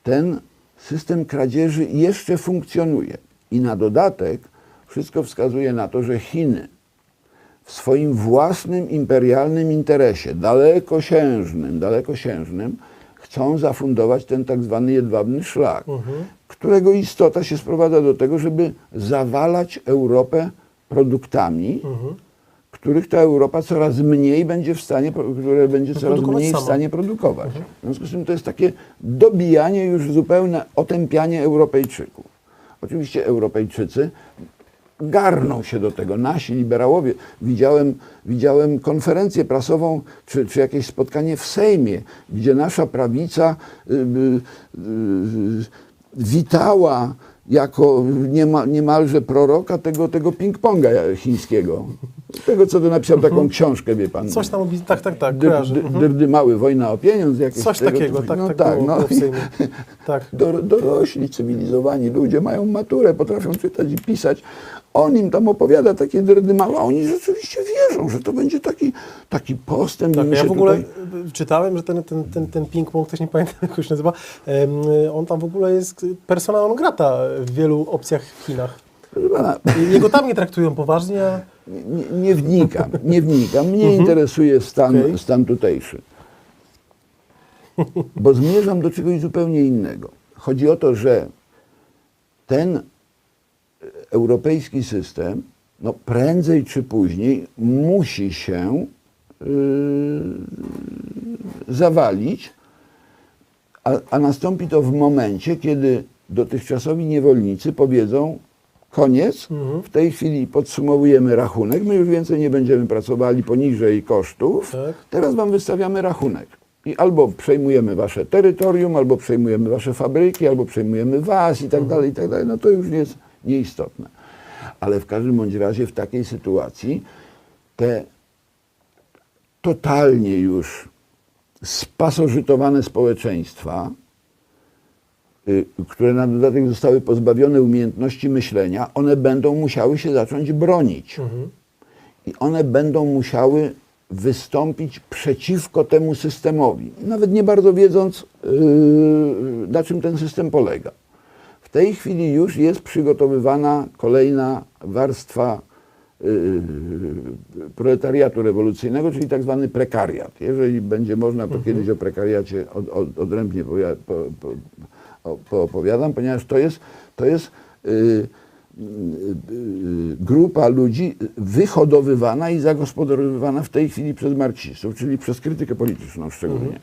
ten system kradzieży jeszcze funkcjonuje. I na dodatek wszystko wskazuje na to, że Chiny w swoim własnym imperialnym interesie, dalekosiężnym, chcą zafundować ten tak zwany jedwabny szlak, którego istota się sprowadza do tego, żeby zawalać Europę produktami, których ta Europa coraz mniej będzie w stanie, które będzie coraz mniej w stanie produkować. W związku z tym to jest takie dobijanie, już zupełne otępianie Europejczyków. Oczywiście Europejczycy garną się do tego. Nasi liberałowie, widziałem konferencję prasową, czy jakieś spotkanie w Sejmie, gdzie nasza prawica witała jako niemalże proroka tego ping-ponga chińskiego. Tego, co to napisał taką książkę, wie pan. Coś tam, tak, kojarzę. Dyrdymały, wojna o pieniądz. Jakieś Coś tego, takiego, było w Sejmie. Tak. Dorośli, cywilizowani ludzie mają maturę, potrafią czytać i pisać. On im tam opowiada takie dyrdymały, a oni rzeczywiście wierzą, że to będzie taki postęp. Tak, My ja się w ogóle tutaj... czytałem, że ten ping-pong, ktoś nie pamiętam jak go się nazywa, on tam w ogóle jest persona non grata w wielu opcjach w Chinach. Proszę pana, I jego tam nie traktują poważnie, a... nie wnikam. Mnie interesuje stan tutejszy. Bo zmierzam do czegoś zupełnie innego. Chodzi o to, że ten europejski system, no prędzej czy później musi się zawalić, a nastąpi to w momencie, kiedy dotychczasowi niewolnicy powiedzą: koniec, w tej chwili podsumowujemy rachunek, my już więcej nie będziemy pracowali poniżej kosztów, Tak. teraz wam wystawiamy rachunek. I albo przejmujemy wasze terytorium, albo przejmujemy wasze fabryki, albo przejmujemy was i tak dalej, no to już jest nieistotne. Ale w każdym bądź razie w takiej sytuacji te totalnie już spasożytowane społeczeństwa, które na dodatek zostały pozbawione umiejętności myślenia, one będą musiały się zacząć bronić. I one będą musiały wystąpić przeciwko temu systemowi, nawet nie bardzo wiedząc, na czym ten system polega. W tej chwili już jest przygotowywana kolejna warstwa proletariatu rewolucyjnego, czyli tak zwany prekariat. Jeżeli będzie można, to kiedyś o prekariacie odrębnie poopowiadam, ponieważ to jest grupa ludzi wyhodowywana i zagospodarowywana w tej chwili przez marksistów, czyli przez krytykę polityczną szczególnie.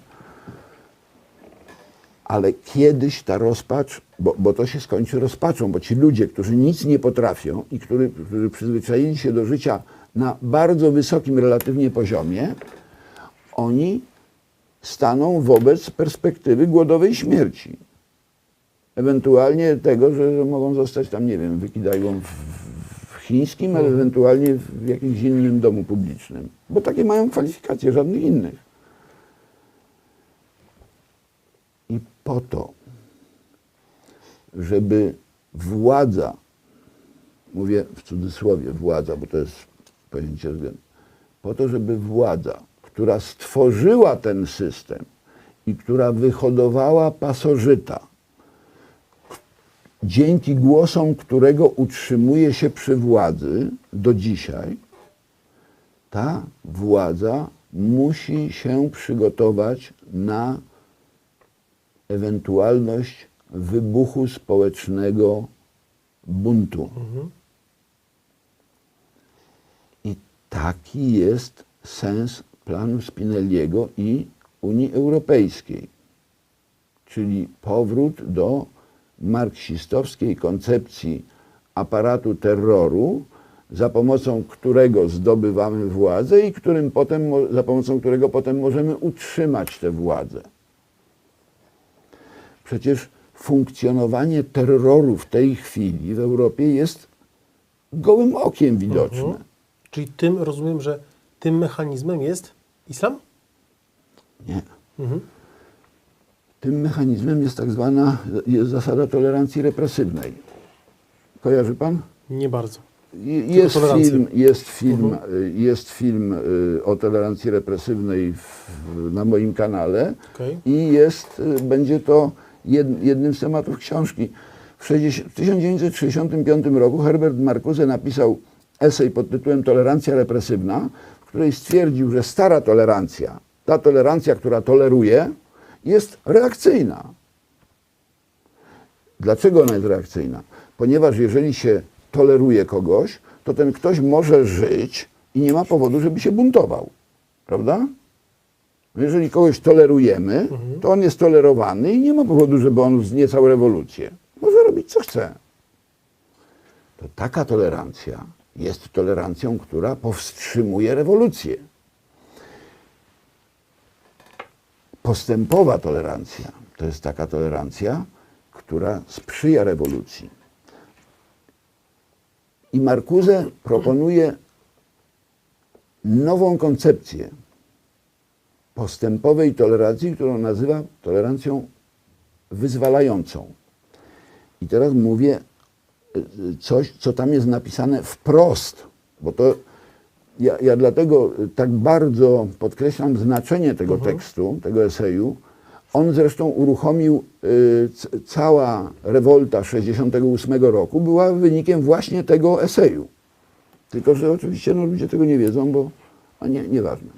Ale kiedyś ta rozpacz, bo to się skończy rozpaczą, bo ci ludzie, którzy nic nie potrafią i którzy przyzwyczaili się do życia na bardzo wysokim relatywnie poziomie, oni staną wobec perspektywy głodowej śmierci. Ewentualnie tego, że mogą zostać tam, nie wiem, wykidajką w chińskim, ale ewentualnie w jakimś innym domu publicznym. Bo takie mają kwalifikacje, żadnych innych. I po to, żeby władza, mówię w cudzysłowie władza, bo to jest pojęcie względne, po to, żeby władza, która stworzyła ten system i która wyhodowała pasożyta, dzięki głosom którego utrzymuje się przy władzy do dzisiaj, ta władza musi się przygotować na ewentualność wybuchu społecznego buntu. I taki jest sens planu Spinelliego i Unii Europejskiej, czyli powrót do marksistowskiej koncepcji aparatu terroru, za pomocą którego zdobywamy władzę i za pomocą którego potem możemy utrzymać tę władzę. Przecież funkcjonowanie terroru w tej chwili w Europie jest gołym okiem widoczne. Czyli rozumiem, że tym mechanizmem jest islam? Nie. Tym mechanizmem jest jest zasada tolerancji represywnej. Kojarzy pan? Nie bardzo. Jest film o tolerancji represywnej na moim kanale i będzie to jednym z tematów książki. W 1965 roku Herbert Marcuse napisał esej pod tytułem Tolerancja represywna, w której stwierdził, że stara tolerancja, ta tolerancja, która toleruje, jest reakcyjna. Dlaczego ona jest reakcyjna? Ponieważ jeżeli się toleruje kogoś, to ten ktoś może żyć i nie ma powodu, żeby się buntował. Prawda? Jeżeli kogoś tolerujemy, to on jest tolerowany i nie ma powodu, żeby on wzniecał rewolucję. Może robić co chce. to taka tolerancja jest tolerancją, która powstrzymuje rewolucję. Postępowa tolerancja to jest taka tolerancja, która sprzyja rewolucji. I Marcuse proponuje nową koncepcję postępowej tolerancji, którą nazywa tolerancją wyzwalającą. I teraz mówię coś, co tam jest napisane wprost, bo to ja dlatego tak bardzo podkreślam znaczenie tego tekstu, tego eseju. On zresztą uruchomił, cała rewolta 1968 roku była wynikiem właśnie tego eseju. Tylko że oczywiście ludzie tego nie wiedzą, bo nieważne.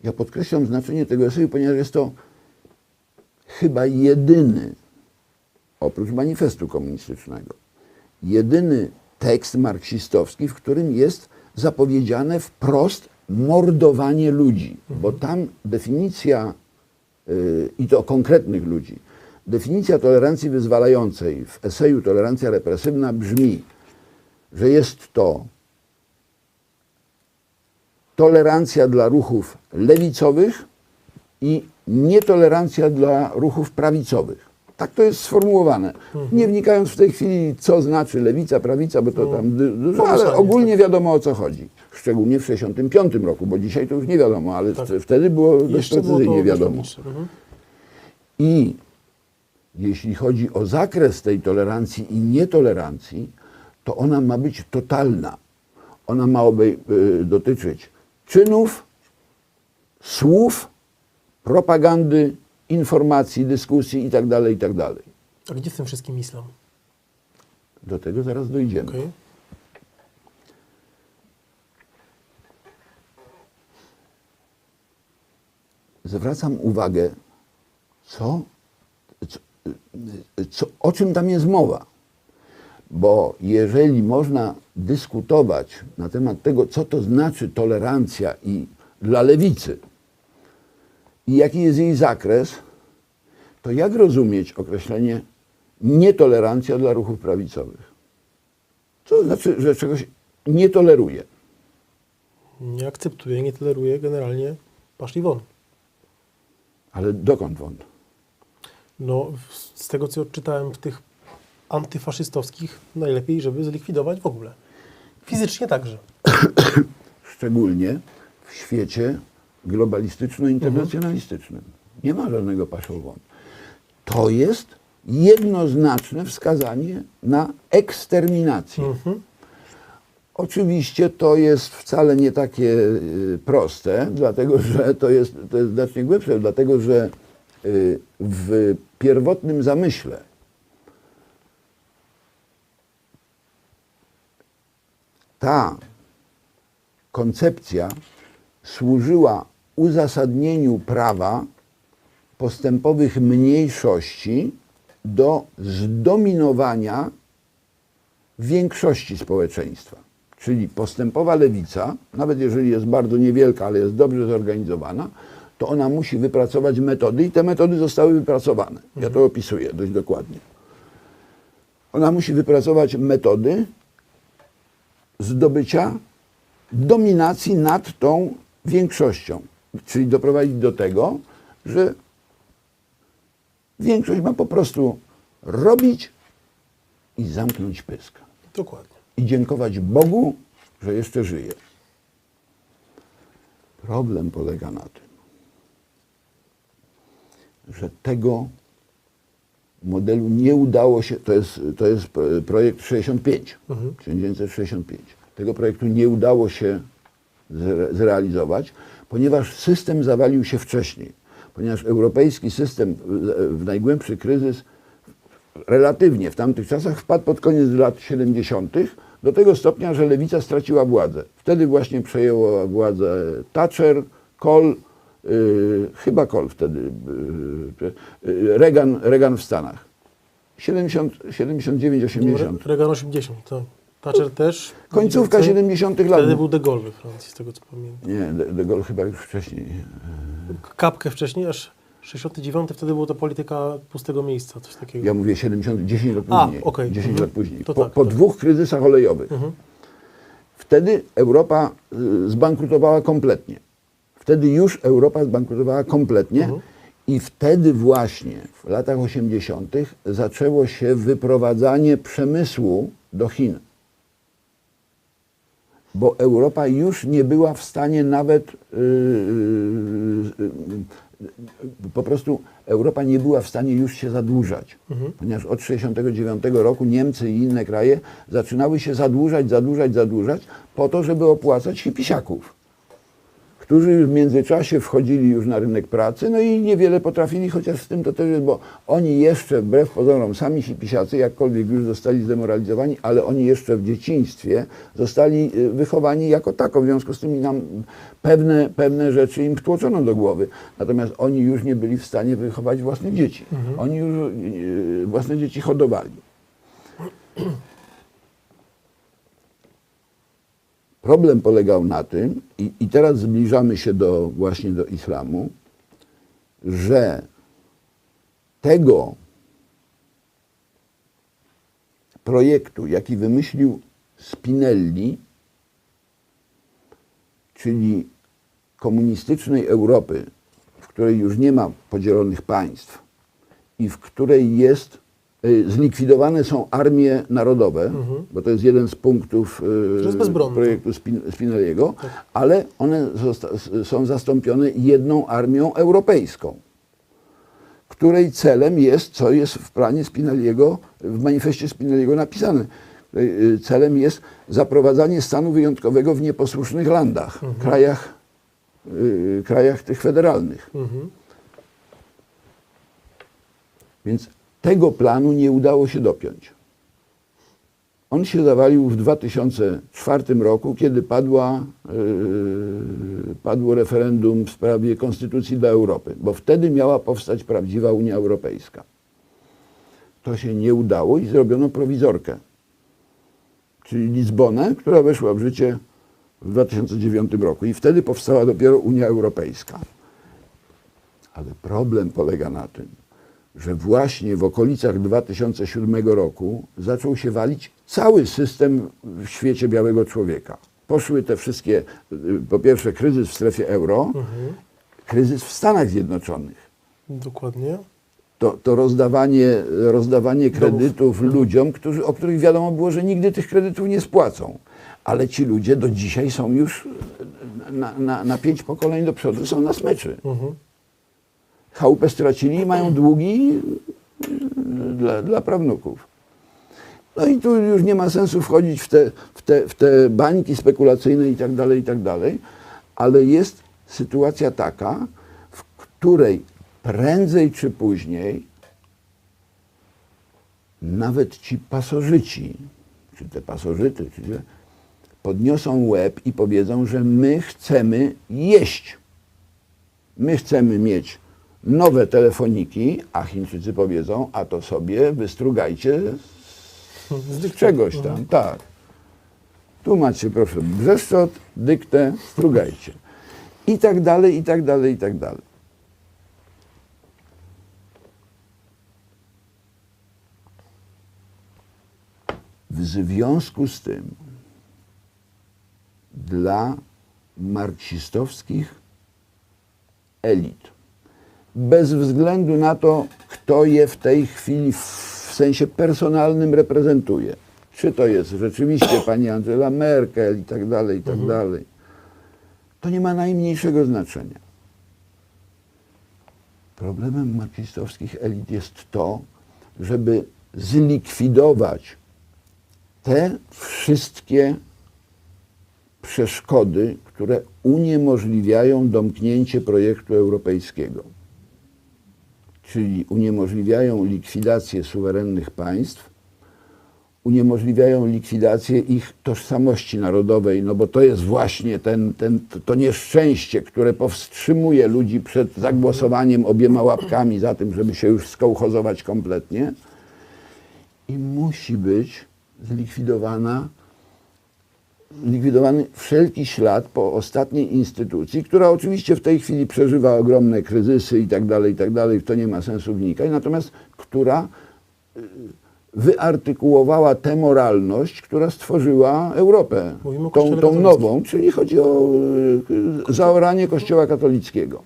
Ja podkreślam znaczenie tego eseju, ponieważ jest to chyba jedyny, oprócz manifestu komunistycznego, jedyny tekst marksistowski, w którym jest zapowiedziane wprost mordowanie ludzi. Bo tam definicja, i to konkretnych ludzi, definicja tolerancji wyzwalającej w eseju Tolerancja represywna brzmi, że jest to tolerancja dla ruchów lewicowych i nietolerancja dla ruchów prawicowych. Tak to jest sformułowane. Nie wnikając w tej chwili, co znaczy lewica, prawica, bo to tam dużo, ale ogólnie wiadomo, o co chodzi. Szczególnie w 1965 roku, bo dzisiaj to już nie wiadomo, ale wtedy było dość precyzyjnie wiadomo. I jeśli chodzi o zakres tej tolerancji i nietolerancji, to ona ma być totalna. Ona ma dotyczyć czynów, słów, propagandy, informacji, dyskusji itd., itd. A gdzie w tym wszystkim islam? Do tego zaraz dojdziemy. Okay. Zwracam uwagę, o czym tam jest mowa. Bo jeżeli można dyskutować na temat tego, co to znaczy tolerancja i dla lewicy i jaki jest jej zakres, to jak rozumieć określenie nietolerancja dla ruchów prawicowych? To znaczy, że czegoś nie toleruje. Nie akceptuje, nie toleruje, generalnie paszli won. Ale dokąd won? No, z tego co odczytałem w tych antyfaszystowskich, najlepiej, żeby zlikwidować w ogóle. Fizycznie także. Szczególnie w świecie globalistyczno-internacjonalistycznym. Nie ma żadnego paszą won. To jest jednoznaczne wskazanie na eksterminację. Oczywiście to jest wcale nie takie proste, dlatego że to jest znacznie głębsze, dlatego że w pierwotnym zamyśle ta koncepcja służyła uzasadnieniu prawa postępowych mniejszości do zdominowania większości społeczeństwa. Czyli postępowa lewica, nawet jeżeli jest bardzo niewielka, ale jest dobrze zorganizowana, to ona musi wypracować metody i te metody zostały wypracowane. Ja to opisuję dość dokładnie. Ona musi wypracować metody zdobycia dominacji nad tą większością. Czyli doprowadzić do tego, że większość ma po prostu robić i zamknąć pysk. Dokładnie. I dziękować Bogu, że jeszcze żyje. Problem polega na tym, że tego modelu nie udało się, to jest projekt 65, 1965. Tego projektu nie udało się zrealizować, ponieważ system zawalił się wcześniej. Ponieważ europejski system w najgłębszy kryzys relatywnie w tamtych czasach wpadł pod koniec lat 70. do tego stopnia, że lewica straciła władzę. Wtedy właśnie przejęła władzę Thatcher, Kohl, chyba Kohl wtedy, Reagan w Stanach. 79, 80. Reagan 80, tak. Thatcher też. Końcówka 70 lat. Wtedy był de Gaulle we Francji, z tego co pamiętam. Nie, de Gaulle chyba już wcześniej. Kapkę wcześniej, aż 69 wtedy była to polityka pustego miejsca, coś takiego. Ja mówię 10 lat A, później. okej. 10 lat później. To Po, tak, po tak. 2 kryzysach olejowych. Wtedy Europa zbankrutowała kompletnie. Wtedy już Europa zbankrutowała kompletnie i wtedy właśnie w latach 80. zaczęło się wyprowadzanie przemysłu do Chin. Bo Europa już nie była w stanie nawet po prostu Europa nie była w stanie już się zadłużać. Ponieważ od 1969 roku Niemcy i inne kraje zaczynały się zadłużać po to, żeby opłacać hipisiaków, którzy już w międzyczasie wchodzili już na rynek pracy, no i niewiele potrafili, chociaż z tym to też jest, bo oni jeszcze, wbrew pozorom, sami hipisiacy, jakkolwiek już zostali zdemoralizowani, ale oni jeszcze w dzieciństwie zostali wychowani jako tako, w związku z tym nam pewne rzeczy im wtłoczono do głowy. Natomiast oni już nie byli w stanie wychować własnych dzieci. Oni już własne dzieci hodowali. Problem polegał na tym, i teraz zbliżamy się właśnie do islamu, że tego projektu, jaki wymyślił Spinelli, czyli komunistycznej Europy, w której już nie ma podzielonych państw i w której zlikwidowane są armie narodowe, bo to jest jeden z punktów projektu Spinelliego, ale one są zastąpione jedną armią europejską, której celem jest, co jest w planie Spinelliego, w manifestie Spinelliego napisane, celem jest zaprowadzanie stanu wyjątkowego w nieposłusznych landach, krajach tych federalnych. Więc tego planu nie udało się dopiąć. On się zawalił w 2004 roku, kiedy padło referendum w sprawie Konstytucji dla Europy, bo wtedy miała powstać prawdziwa Unia Europejska. To się nie udało i zrobiono prowizorkę, czyli Lizbonę, która weszła w życie w 2009 roku i wtedy powstała dopiero Unia Europejska. Ale problem polega na tym, że właśnie w okolicach 2007 roku zaczął się walić cały system w świecie białego człowieka. Poszły te wszystkie, po pierwsze kryzys w strefie euro, kryzys w Stanach Zjednoczonych. Dokładnie. To rozdawanie kredytów ludziom, o których wiadomo było, że nigdy tych kredytów nie spłacą. Ale ci ludzie do dzisiaj są już na 5 pokoleń do przodu, są na smyczy. Chałupę stracili i mają długi dla prawnuków. No i tu już nie ma sensu wchodzić w te bańki spekulacyjne i tak dalej, ale jest sytuacja taka, w której prędzej czy później nawet ci pasożyci, czy te pasożyty, podniosą łeb i powiedzą, że my chcemy jeść. My chcemy mieć nowe telefoniki, a Chińczycy powiedzą, a to sobie wystrugajcie z czegoś tam. Tak. Tu macie, proszę, brzeszczot, dyktę, strugajcie. I tak dalej, i tak dalej, i tak dalej. W związku z tym dla marksistowskich elit, bez względu na to, kto je w tej chwili w sensie personalnym reprezentuje, czy to jest rzeczywiście pani Angela Merkel i tak dalej, to nie ma najmniejszego znaczenia. Problemem marksistowskich elit jest to, żeby zlikwidować te wszystkie przeszkody, które uniemożliwiają domknięcie projektu europejskiego. Czyli uniemożliwiają likwidację suwerennych państw, uniemożliwiają likwidację ich tożsamości narodowej, no bo to jest właśnie to nieszczęście, które powstrzymuje ludzi przed zagłosowaniem obiema łapkami za tym, żeby się już skołchozować kompletnie. I musi być zlikwidowana zlikwidowany wszelki ślad po ostatniej instytucji, która oczywiście w tej chwili przeżywa ogromne kryzysy i tak dalej, w to nie ma sensu wnikać, natomiast która wyartykułowała tę moralność, która stworzyła Europę, Mówimy o tą Kościele katolickim. nową, czyli chodzi o zaoranie Kościoła katolickiego.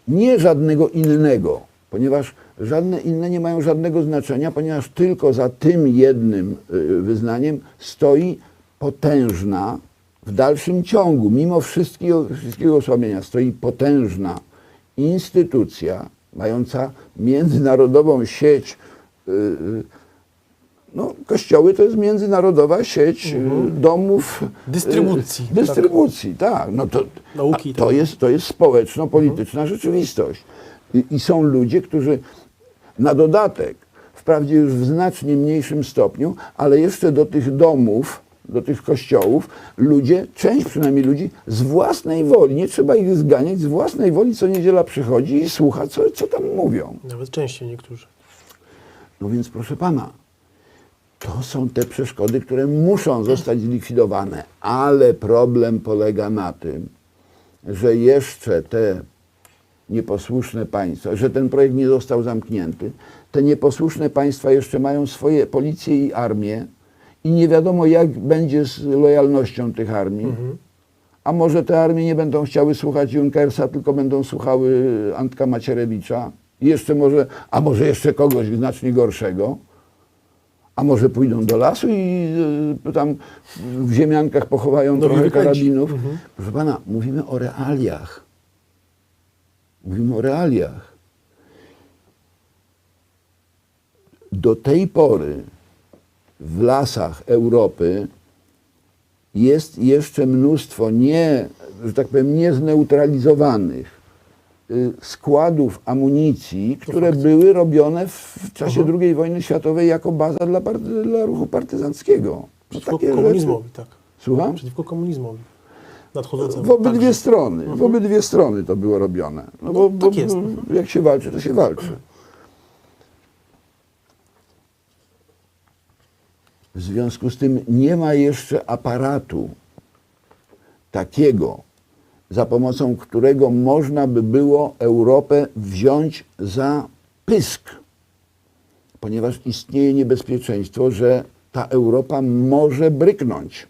Nie żadnego innego, ponieważ żadne inne nie mają żadnego znaczenia, ponieważ tylko za tym jednym wyznaniem stoi potężna, w dalszym ciągu, mimo wszystkiego osłabienia, stoi potężna instytucja mająca międzynarodową sieć. No, kościoły to jest międzynarodowa sieć domów Dystrybucji, tak. No to, Nauki, to jest społeczno-polityczna rzeczywistość. I są ludzie, którzy na dodatek, wprawdzie już w znacznie mniejszym stopniu, ale jeszcze do tych domów, do tych kościołów, ludzie, część przynajmniej ludzi, z własnej woli, nie trzeba ich zganiać, z własnej woli co niedziela przychodzi i słucha, co tam mówią. Nawet częściej niektórzy. No więc proszę pana, to są te przeszkody, które muszą zostać zlikwidowane, ale problem polega na tym, że jeszcze te nieposłuszne państwa, że ten projekt nie został zamknięty, te nieposłuszne państwa jeszcze mają swoje policje i armię i nie wiadomo, jak będzie z lojalnością tych armii. A może te armie nie będą chciały słuchać Junkersa, tylko będą słuchały Antka Macierewicza. I jeszcze może jeszcze kogoś znacznie gorszego. A może pójdą do lasu i tam w ziemiankach pochowają trochę karabinów. Proszę pana, mówimy o realiach. Mówimy o realiach. Do tej pory w lasach Europy jest jeszcze mnóstwo że tak powiem, niezneutralizowanych składów amunicji, które były robione w czasie II wojny światowej jako baza dla ruchu partyzanckiego. Przeciwko komunizmowi, tak. Słucham? Przeciwko komunizmowi. Nadchodzącemu. W obydwie strony. W obydwie strony to było robione. No bo tak jest. Jak się walczy, to się walczy. W związku z tym nie ma jeszcze aparatu takiego, za pomocą którego można by było Europę wziąć za pysk, ponieważ istnieje niebezpieczeństwo, że ta Europa może bryknąć,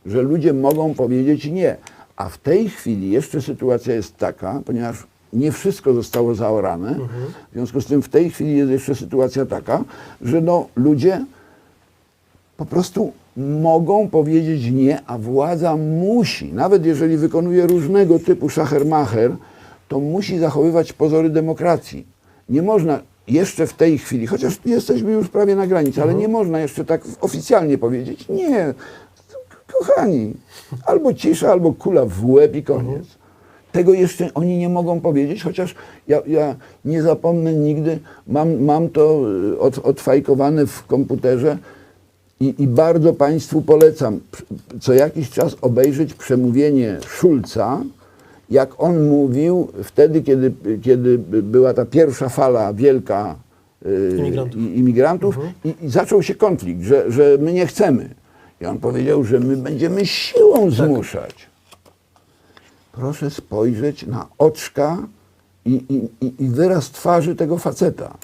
że ludzie mogą powiedzieć nie. A w tej chwili jeszcze sytuacja jest taka, ponieważ nie wszystko zostało zaorane, w związku z tym w tej chwili jest jeszcze sytuacja taka, że ludzie po prostu mogą powiedzieć nie, a władza musi, nawet jeżeli wykonuje różnego typu szacher-macher, to musi zachowywać pozory demokracji. Nie można jeszcze w tej chwili, chociaż jesteśmy już prawie na granicy, ale nie można jeszcze tak oficjalnie powiedzieć nie, kochani, albo cisza, albo kula w łeb i koniec. Tego jeszcze oni nie mogą powiedzieć, chociaż ja nie zapomnę nigdy, mam to odfajkowane w komputerze, i bardzo Państwu polecam co jakiś czas obejrzeć przemówienie Schulza, jak on mówił wtedy, kiedy była ta pierwsza fala wielka imigrantów i zaczął się konflikt, że my nie chcemy. I on powiedział, że my będziemy siłą zmuszać. Proszę spojrzeć na oczka i wyraz twarzy tego faceta.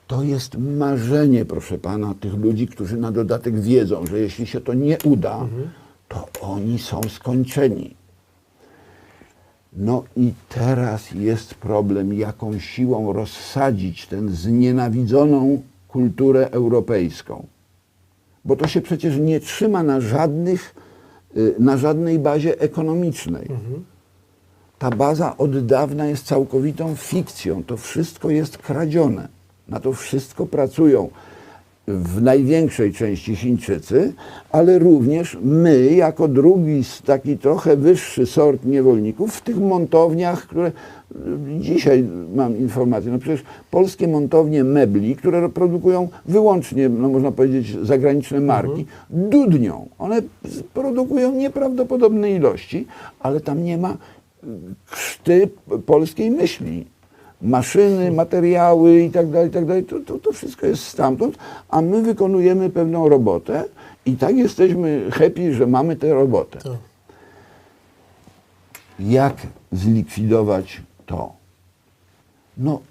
To jest marzenie, proszę pana, tych ludzi, którzy na dodatek wiedzą, że jeśli się to nie uda, to oni są skończeni. No i teraz jest problem, jaką siłą rozsadzić tę znienawidzoną kulturę europejską. Bo to się przecież nie trzyma na żadnej bazie ekonomicznej. Ta baza od dawna jest całkowitą fikcją. To wszystko jest kradzione. Na to wszystko pracują w największej części Chińczycy, ale również my, jako drugi, taki trochę wyższy sort niewolników, w tych montowniach, które dzisiaj mam informację, no przecież polskie montownie mebli, które produkują wyłącznie, no można powiedzieć, zagraniczne marki, dudnią. One produkują nieprawdopodobne ilości, ale tam nie ma krzty polskiej myśli. Maszyny, materiały i tak dalej, to wszystko jest stamtąd, a my wykonujemy pewną robotę I tak jesteśmy happy, że mamy tę robotę. Tak. Jak zlikwidować to? No,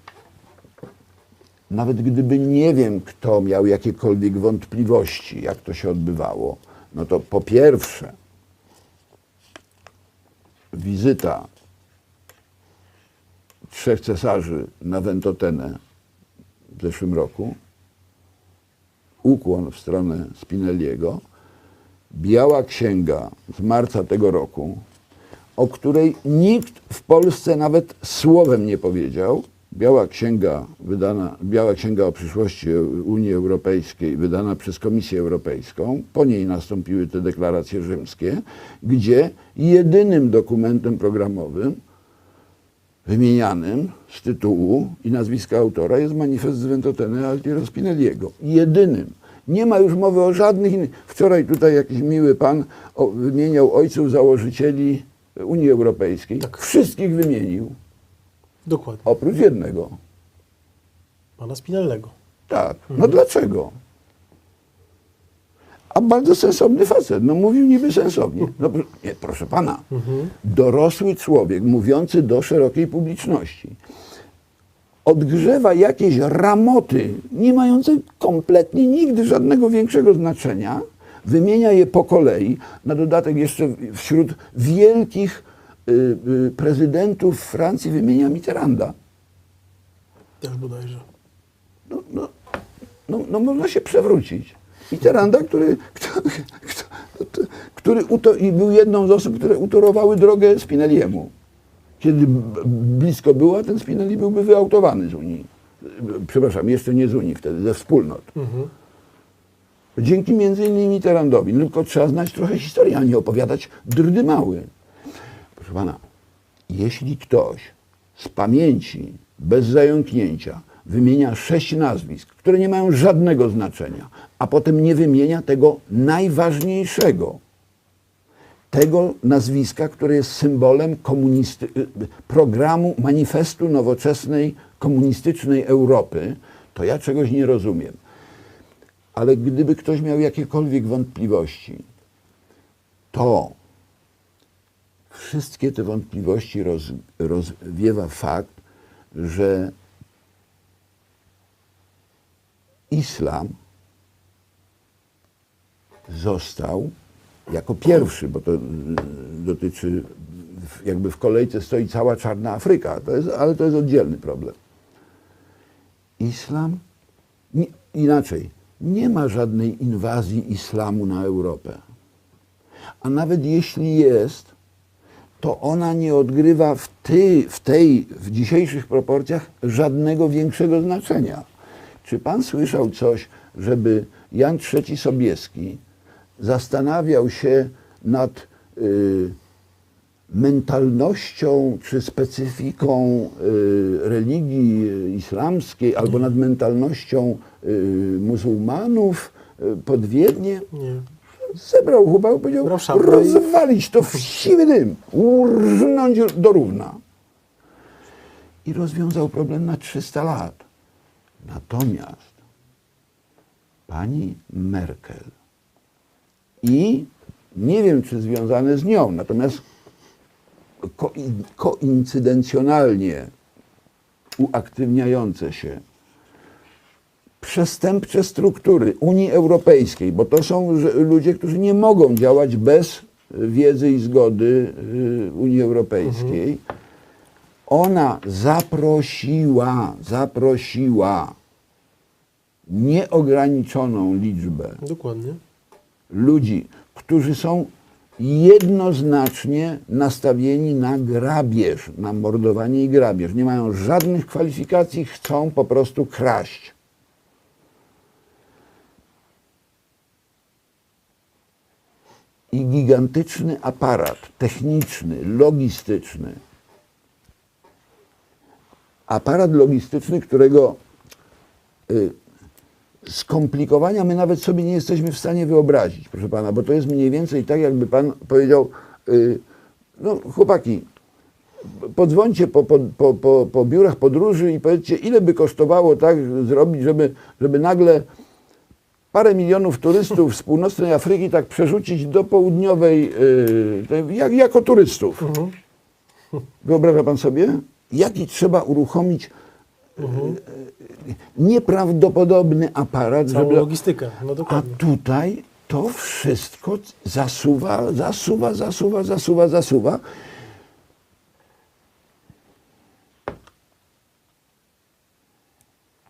nawet gdyby nie wiem, kto miał jakiekolwiek wątpliwości, jak to się odbywało, no to po pierwsze wizyta 3 cesarzy na Ventotene w zeszłym roku, ukłon w stronę Spinelliego, biała księga z marca tego roku, o której nikt w Polsce nawet słowem nie powiedział. Biała księga o przyszłości Unii Europejskiej, wydana przez Komisję Europejską. Po niej nastąpiły te deklaracje rzymskie, gdzie jedynym dokumentem programowym wymienianym z tytułu i nazwiska autora jest manifest z Ventotene Altiero Spinelliego. Jedynym. Nie ma już mowy o żadnych innych. Wczoraj tutaj jakiś miły pan wymieniał ojców założycieli Unii Europejskiej. Tak. Wszystkich wymienił, Dokładnie. oprócz jednego. Pana Spinellego. Tak. No dlaczego? A bardzo sensowny facet. No mówił niby sensownie. No, nie, proszę pana. Dorosły człowiek mówiący do szerokiej publiczności odgrzewa jakieś ramoty, nie mające kompletnie nigdy żadnego większego znaczenia, wymienia je po kolei, na dodatek jeszcze wśród wielkich prezydentów Francji wymienia Mitterranda. Też bodajże. No można się przewrócić. Mitterranda, który i był jedną z osób, które utorowały drogę Spinelliemu. Kiedy blisko było, ten Spinelli byłby wyautowany z Unii. Przepraszam, jeszcze nie z Unii wtedy, ze wspólnot. Dzięki między innymi Mitterrandowi. Tylko trzeba znać trochę historii, a nie opowiadać drdy mały. Proszę pana, jeśli ktoś z pamięci, bez zająknięcia, wymienia 6 nazwisk, które nie mają żadnego znaczenia, a potem nie wymienia tego najważniejszego, tego nazwiska, które jest symbolem programu, manifestu nowoczesnej, komunistycznej Europy, to ja czegoś nie rozumiem. Ale gdyby ktoś miał jakiekolwiek wątpliwości, to wszystkie te wątpliwości rozwiewa fakt, że islam został jako pierwszy, bo to dotyczy, jakby w kolejce stoi cała czarna Afryka, ale to jest oddzielny problem. Islam, inaczej, nie ma żadnej inwazji islamu na Europę. A nawet jeśli jest, to ona nie odgrywa w dzisiejszych proporcjach żadnego większego znaczenia. Czy pan słyszał coś, żeby Jan III Sobieski zastanawiał się nad mentalnością czy specyfiką religii islamskiej albo nad mentalnością muzułmanów pod Wiedniem? Nie. Zebrał chłopak, powiedział, rozwalić to w siwy dym, urżnąć do równa. I rozwiązał problem na 300 lat. Natomiast pani Merkel i nie wiem, czy związane z nią, natomiast koincydencjonalnie uaktywniające się przestępcze struktury Unii Europejskiej, bo to są ludzie, którzy nie mogą działać bez wiedzy i zgody Unii Europejskiej. Ona zaprosiła nieograniczoną liczbę Dokładnie. ludzi, którzy są jednoznacznie nastawieni na grabież, na mordowanie i grabież. Nie mają żadnych kwalifikacji, chcą po prostu kraść. I gigantyczny aparat techniczny, logistyczny. Aparat logistyczny, którego skomplikowania my nawet sobie nie jesteśmy w stanie wyobrazić, proszę pana, bo to jest mniej więcej tak, jakby pan powiedział, no chłopaki, podzwońcie po biurach podróży i powiedzcie, ile by kosztowało tak zrobić, żeby nagle parę milionów turystów z północnej Afryki tak przerzucić do południowej, jako turystów. Wyobraża pan sobie? Jaki trzeba uruchomić nieprawdopodobny aparat, Całą żeby... logistykę, no A dokładnie. tutaj to wszystko zasuwa.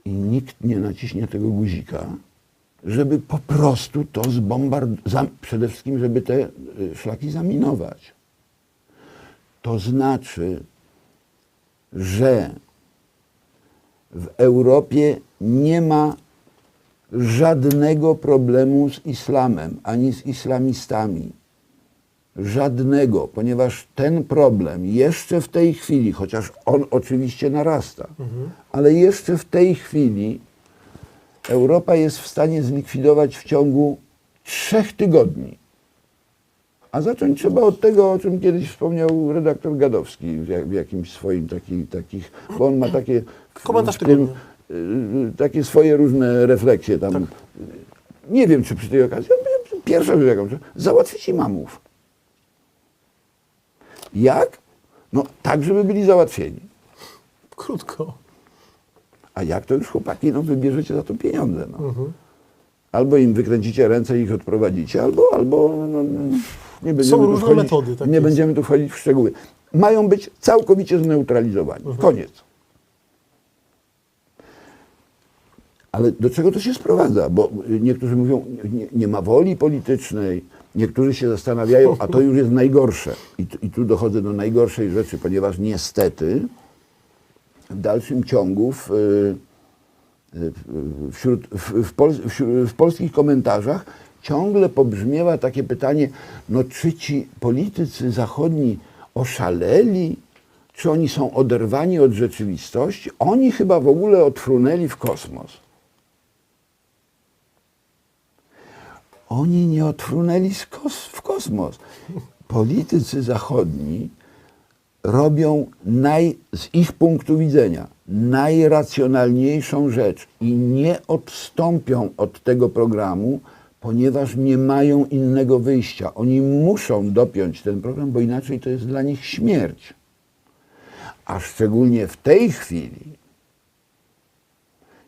I nikt nie naciśnie tego guzika, żeby po prostu to przede wszystkim, żeby te szlaki zaminować. To znaczy, że w Europie nie ma żadnego problemu z islamem, ani z islamistami. Żadnego, ponieważ ten problem jeszcze w tej chwili, chociaż on oczywiście narasta, ale jeszcze w tej chwili Europa jest w stanie zlikwidować w ciągu 3 tygodni. A zacząć trzeba od tego, o czym kiedyś wspomniał redaktor Gadowski w jakimś swoim takich, bo on ma takie Komentarz tygodnia. takie swoje różne refleksje tam. Tak. Nie wiem, czy przy tej okazji, pierwsza rzecz jaką, załatwić imamów. Jak? No tak, żeby byli załatwieni. Krótko. A jak to już chłopaki, no wybierzecie za to pieniądze. No. Albo im wykręcicie ręce i ich odprowadzicie, albo no, nie będziemy tu różne wchodzić, metody, tak nie jest. będziemy tu wchodzić w szczegóły. Mają być całkowicie zneutralizowani. Koniec. Ale do czego to się sprowadza? Bo niektórzy mówią, nie ma woli politycznej, niektórzy się zastanawiają, a to już jest najgorsze. I tu dochodzę do najgorszej rzeczy, ponieważ niestety w dalszym ciągu w polskich komentarzach ciągle pobrzmiewa takie pytanie, no czy ci politycy zachodni oszaleli, czy oni są oderwani od rzeczywistości? Oni chyba w ogóle odfrunęli w kosmos. Oni nie odfrunęli w kosmos. Politycy zachodni robią z ich punktu widzenia najracjonalniejszą rzecz i nie odstąpią od tego programu, ponieważ nie mają innego wyjścia. Oni muszą dopiąć ten program, bo inaczej to jest dla nich śmierć. A szczególnie w tej chwili,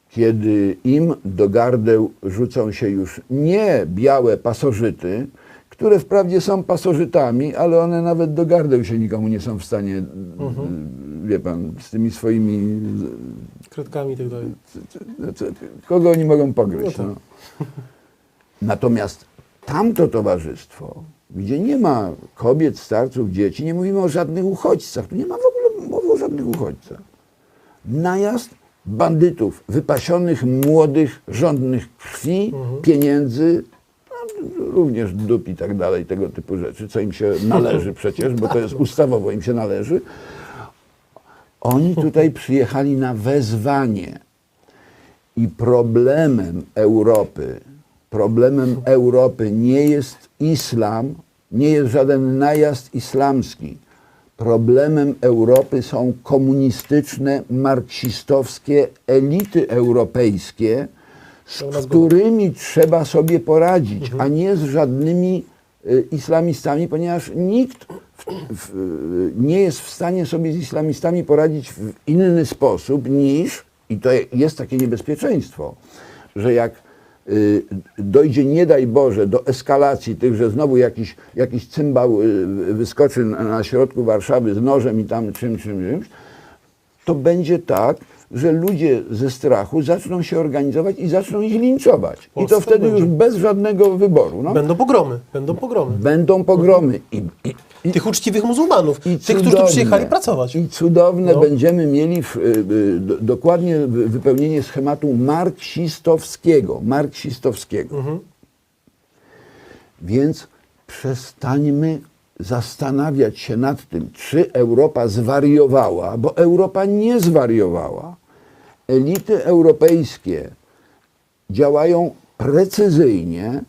kiedy im do gardeł rzucą się już nie białe pasożyty, które wprawdzie są pasożytami, ale one nawet do gardeł się nikomu nie są w stanie, wie pan, z tymi swoimi... Kredkami i tak dalej. Kogo oni mogą pogryźć? No No. Natomiast tamto towarzystwo, gdzie nie ma kobiet, starców, dzieci, nie mówimy o żadnych uchodźcach, tu nie ma w ogóle mowy o żadnych uchodźcach. Najazd bandytów, wypasionych, młodych, żądnych krwi, pieniędzy, również dup i tak dalej, tego typu rzeczy, co im się należy przecież, bo to jest ustawowo, im się należy. Oni tutaj przyjechali na wezwanie i problemem Europy nie jest islam, nie jest żaden najazd islamski. Problemem Europy są komunistyczne, marksistowskie elity europejskie, z którymi trzeba sobie poradzić, a nie z żadnymi islamistami, ponieważ nikt nie jest w stanie sobie z islamistami poradzić w inny sposób niż, i to jest takie niebezpieczeństwo, że jak dojdzie, nie daj Boże, do eskalacji tych, że znowu jakiś cymbał wyskoczy na środku Warszawy z nożem i tam czymś, to będzie tak, że ludzie ze strachu zaczną się organizować i zaczną ich linczować. I to wtedy już bez żadnego wyboru. No. Będą pogromy, będą pogromy. Będą pogromy. Tych uczciwych muzułmanów, I tych, którzy tu przyjechali pracować. I cudowne będziemy mieli dokładnie wypełnienie schematu marksistowskiego. Więc przestańmy zastanawiać się nad tym, czy Europa zwariowała, bo Europa nie zwariowała. Elity europejskie działają precyzyjnie,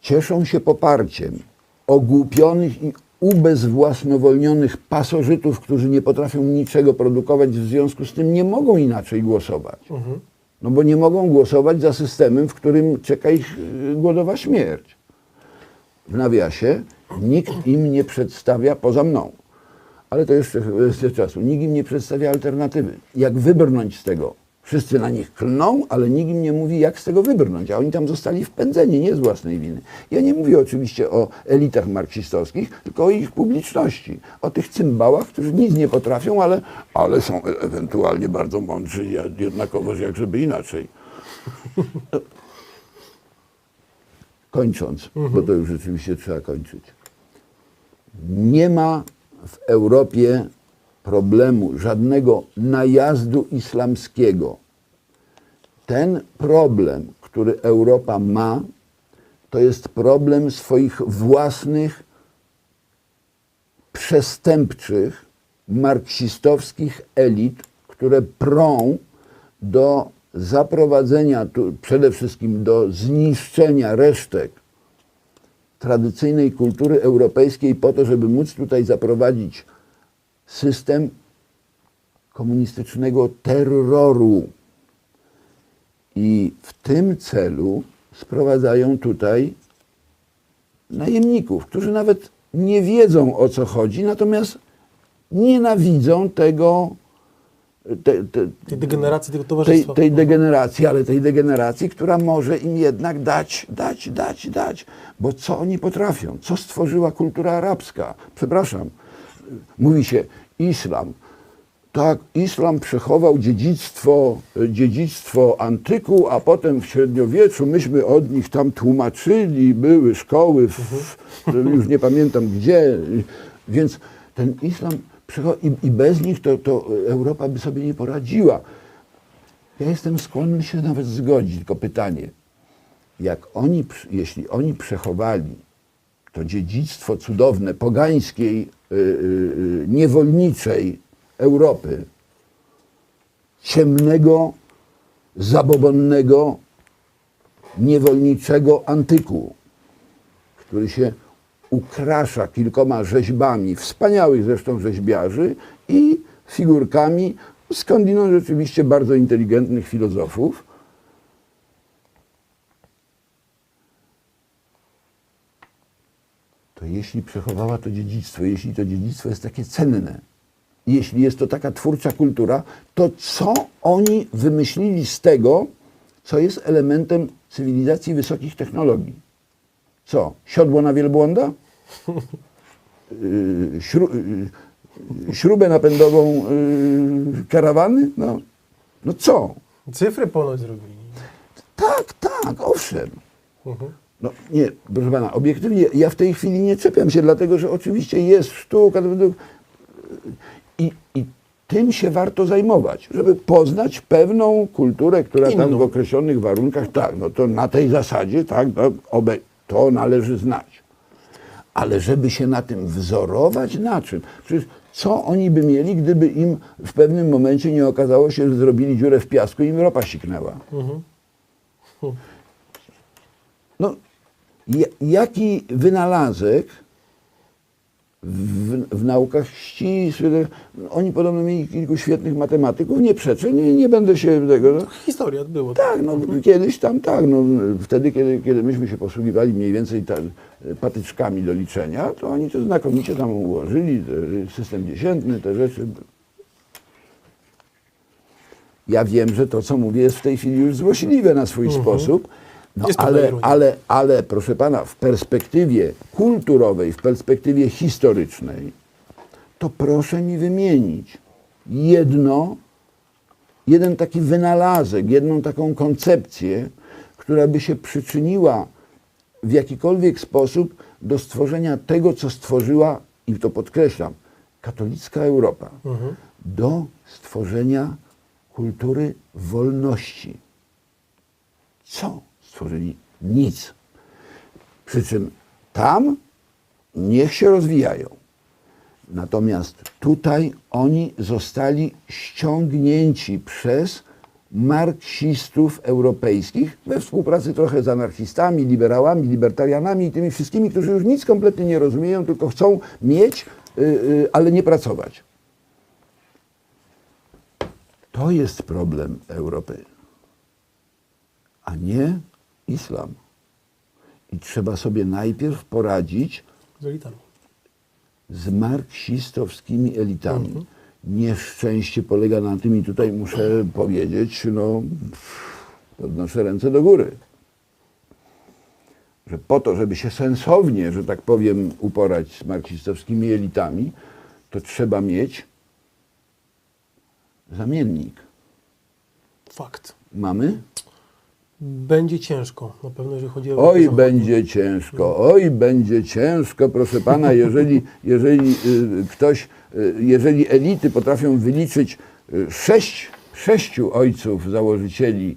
cieszą się poparciem ogłupionych i ubezwłasnowolnionych pasożytów, którzy nie potrafią niczego produkować, w związku z tym nie mogą inaczej głosować. No bo nie mogą głosować za systemem, w którym czeka ich głodowa śmierć. W nawiasie nikt im nie przedstawia, poza mną, ale to jeszcze kwestia czasu, nikt im nie przedstawia alternatywy. Jak wybrnąć z tego? Wszyscy na nich klną, ale nikt im nie mówi, jak z tego wybrnąć, a oni tam zostali wpędzeni, nie z własnej winy. Ja nie mówię oczywiście o elitach marksistowskich, tylko o ich publiczności, o tych cymbałach, którzy nic nie potrafią, ale są ewentualnie bardzo mądrzy, jednakowoż jak żeby inaczej. Kończąc, bo to już rzeczywiście trzeba kończyć. Nie ma w Europie problemu, żadnego najazdu islamskiego. Ten problem, który Europa ma, to jest problem swoich własnych, przestępczych, marksistowskich elit, które prą do zaprowadzenia, przede wszystkim do zniszczenia resztek tradycyjnej kultury europejskiej po to, żeby móc tutaj zaprowadzić system komunistycznego terroru. I w tym celu sprowadzają tutaj najemników, którzy nawet nie wiedzą, o co chodzi, natomiast nienawidzą tego, tej degeneracji tego towarzystwa. tej degeneracji, ale tej degeneracji, która może im jednak dać. Bo co oni potrafią? Co stworzyła kultura arabska? Przepraszam, mówi się islam. Tak, islam przechował dziedzictwo antyku, a potem w średniowieczu myśmy od nich tam tłumaczyli, były szkoły, już nie pamiętam gdzie, więc ten islam i bez nich to Europa by sobie nie poradziła. Ja jestem skłonny się nawet zgodzić, tylko pytanie, jeśli oni przechowali to dziedzictwo cudowne, pogańskiej, niewolniczej Europy, ciemnego, zabobonnego, niewolniczego antyku, który się ukrasza kilkoma rzeźbami, wspaniałych zresztą rzeźbiarzy i figurkami skądinąd rzeczywiście bardzo inteligentnych filozofów. To jeśli przechowała to dziedzictwo, jeśli to dziedzictwo jest takie cenne, jeśli jest to taka twórcza kultura, to co oni wymyślili z tego, co jest elementem cywilizacji wysokich technologii? Co? Siodło na wielbłąda? Śrubę napędową karawany? No co? Cyfry ponoć zrobili. Tak, owszem. No nie, proszę pana, obiektywnie ja w tej chwili nie czepiam się, dlatego że oczywiście jest sztuka i tym się warto zajmować, żeby poznać pewną kulturę, która tam w określonych warunkach, tak, no to na tej zasadzie, tak, to należy znać. Ale żeby się na tym wzorować, na czym? Przecież co oni by mieli, gdyby im w pewnym momencie nie okazało się, że zrobili dziurę w piasku i im ropa siknęła? No, jaki wynalazek w naukach ścisłych, oni podobno mieli kilku świetnych matematyków, nie przeczę, nie będę się tego... No. Historia było. Tak, no kiedyś tam tak, no wtedy, kiedy myśmy się posługiwali mniej więcej patyczkami do liczenia, to oni to znakomicie tam ułożyli, system dziesiętny, te rzeczy. Ja wiem, że to, co mówię, jest w tej chwili już złośliwe na swój sposób, no, ale proszę pana, w perspektywie kulturowej, w perspektywie historycznej, to proszę mi wymienić jeden taki wynalazek, jedną taką koncepcję, która by się przyczyniła w jakikolwiek sposób do stworzenia tego, co stworzyła, i to podkreślam, katolicka Europa, do stworzenia kultury wolności. Co stworzyli? Nic. Przy czym tam niech się rozwijają. Natomiast tutaj oni zostali ściągnięci przez marksistów europejskich we współpracy trochę z anarchistami, liberałami, libertarianami i tymi wszystkimi, którzy już nic kompletnie nie rozumieją, tylko chcą mieć, ale nie pracować. To jest problem Europy. a nie islam. I trzeba sobie najpierw poradzić Z elitami. z marksistowskimi elitami. Nieszczęście polega na tym, i tutaj muszę powiedzieć, no, podnoszę ręce do góry, że po to, żeby się sensownie, że tak powiem, uporać z marksistowskimi elitami, to trzeba mieć zamiennik. Fakt. Mamy? Będzie ciężko, na pewno jeżeli chodzi o... Oj, Europę będzie ciężko, oj, będzie ciężko, proszę pana, jeżeli elity potrafią wyliczyć sześciu ojców założycieli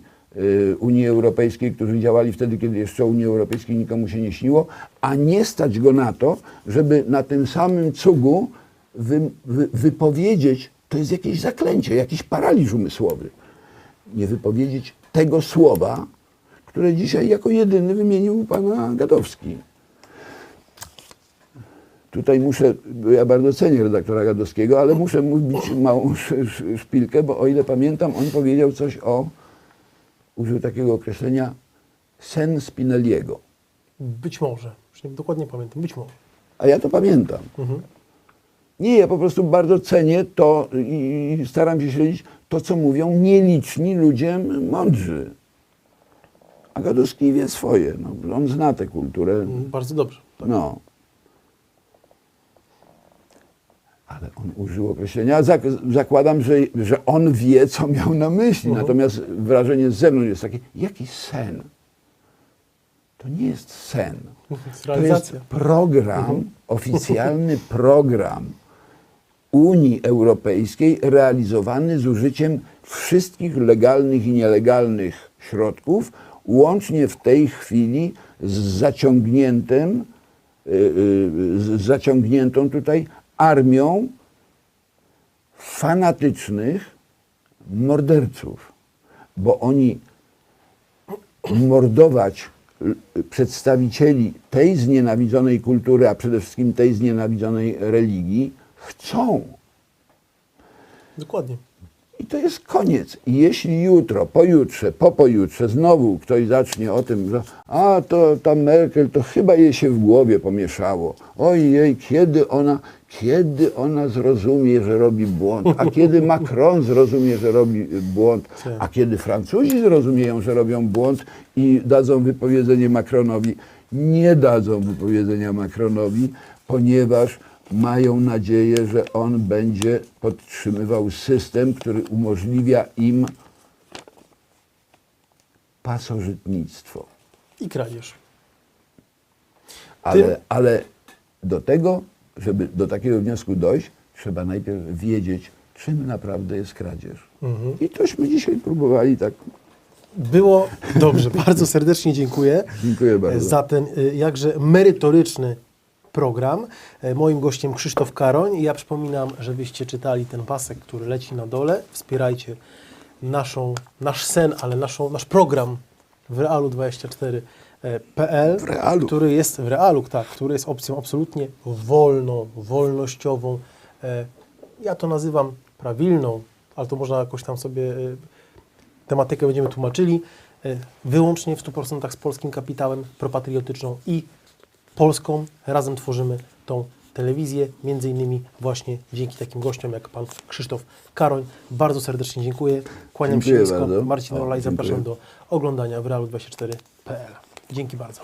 Unii Europejskiej, którzy działali wtedy, kiedy jeszcze o Unii Europejskiej nikomu się nie śniło, a nie stać go na to, żeby na tym samym cugu wypowiedzieć, to jest jakieś zaklęcie, jakiś paraliż umysłowy, nie wypowiedzieć tego słowa, które dzisiaj jako jedyny wymienił pana Gadowski. Tutaj muszę, bo ja bardzo cenię redaktora Gadowskiego, ale muszę mówić małą szpilkę, bo o ile pamiętam, on powiedział coś użył takiego określenia sen Spinelliego. Być może, już nie dokładnie pamiętam, być może. A ja to pamiętam. Nie, ja po prostu bardzo cenię to i staram się śledzić to, co mówią nieliczni ludzie mądrzy. A Gadowski wie swoje. No, on zna tę kulturę. Bardzo dobrze. Tak. No. Ale on użył określenia. Zakładam, że on wie, co miał na myśli. Natomiast wrażenie z zewnątrz jest takie, jaki sen? To nie jest sen. To jest To jest realizacja. program, oficjalny program Unii Europejskiej realizowany z użyciem wszystkich legalnych i nielegalnych środków, łącznie w tej chwili z zaciągniętą tutaj armią fanatycznych morderców, bo oni mordować przedstawicieli tej znienawidzonej kultury, a przede wszystkim tej znienawidzonej religii chcą. Dokładnie. I to jest koniec. I jeśli jutro, pojutrze, pojutrze znowu ktoś zacznie o tym, że to ta Merkel, to chyba jej się w głowie pomieszało. Ojej, kiedy ona zrozumie, że robi błąd, a kiedy Macron zrozumie, że robi błąd, a kiedy Francuzi zrozumieją, że robią błąd i dadzą wypowiedzenie Macronowi. Nie dadzą wypowiedzenia Macronowi, ponieważ mają nadzieję, że on będzie podtrzymywał system, który umożliwia im pasożytnictwo. I kradzież. Ale do tego, żeby do takiego wniosku dojść, trzeba najpierw wiedzieć, czym naprawdę jest kradzież. I tośmy dzisiaj próbowali tak. Było dobrze. Bardzo serdecznie dziękuję. Dziękuję bardzo. Za ten jakże merytoryczny program. Moim gościem Krzysztof Karoń. Ja przypominam, żebyście czytali ten pasek, który leci na dole. Wspierajcie nasz sen, ale nasz program w realu24.pl, który jest w realu, tak, który jest opcją absolutnie wolną, wolnościową. Ja to nazywam prawilną, ale to można jakoś tam sobie tematykę będziemy tłumaczyli. Wyłącznie w 100% z polskim kapitałem, propatriotyczną i polską. Razem tworzymy tą telewizję, między innymi właśnie dzięki takim gościom jak pan Krzysztof Karoń. Bardzo serdecznie dziękuję. Kłaniam się nisko. Bardzo. Marcin Orlaj, Dziękuję. zapraszam do oglądania w realu24.pl. Dzięki bardzo.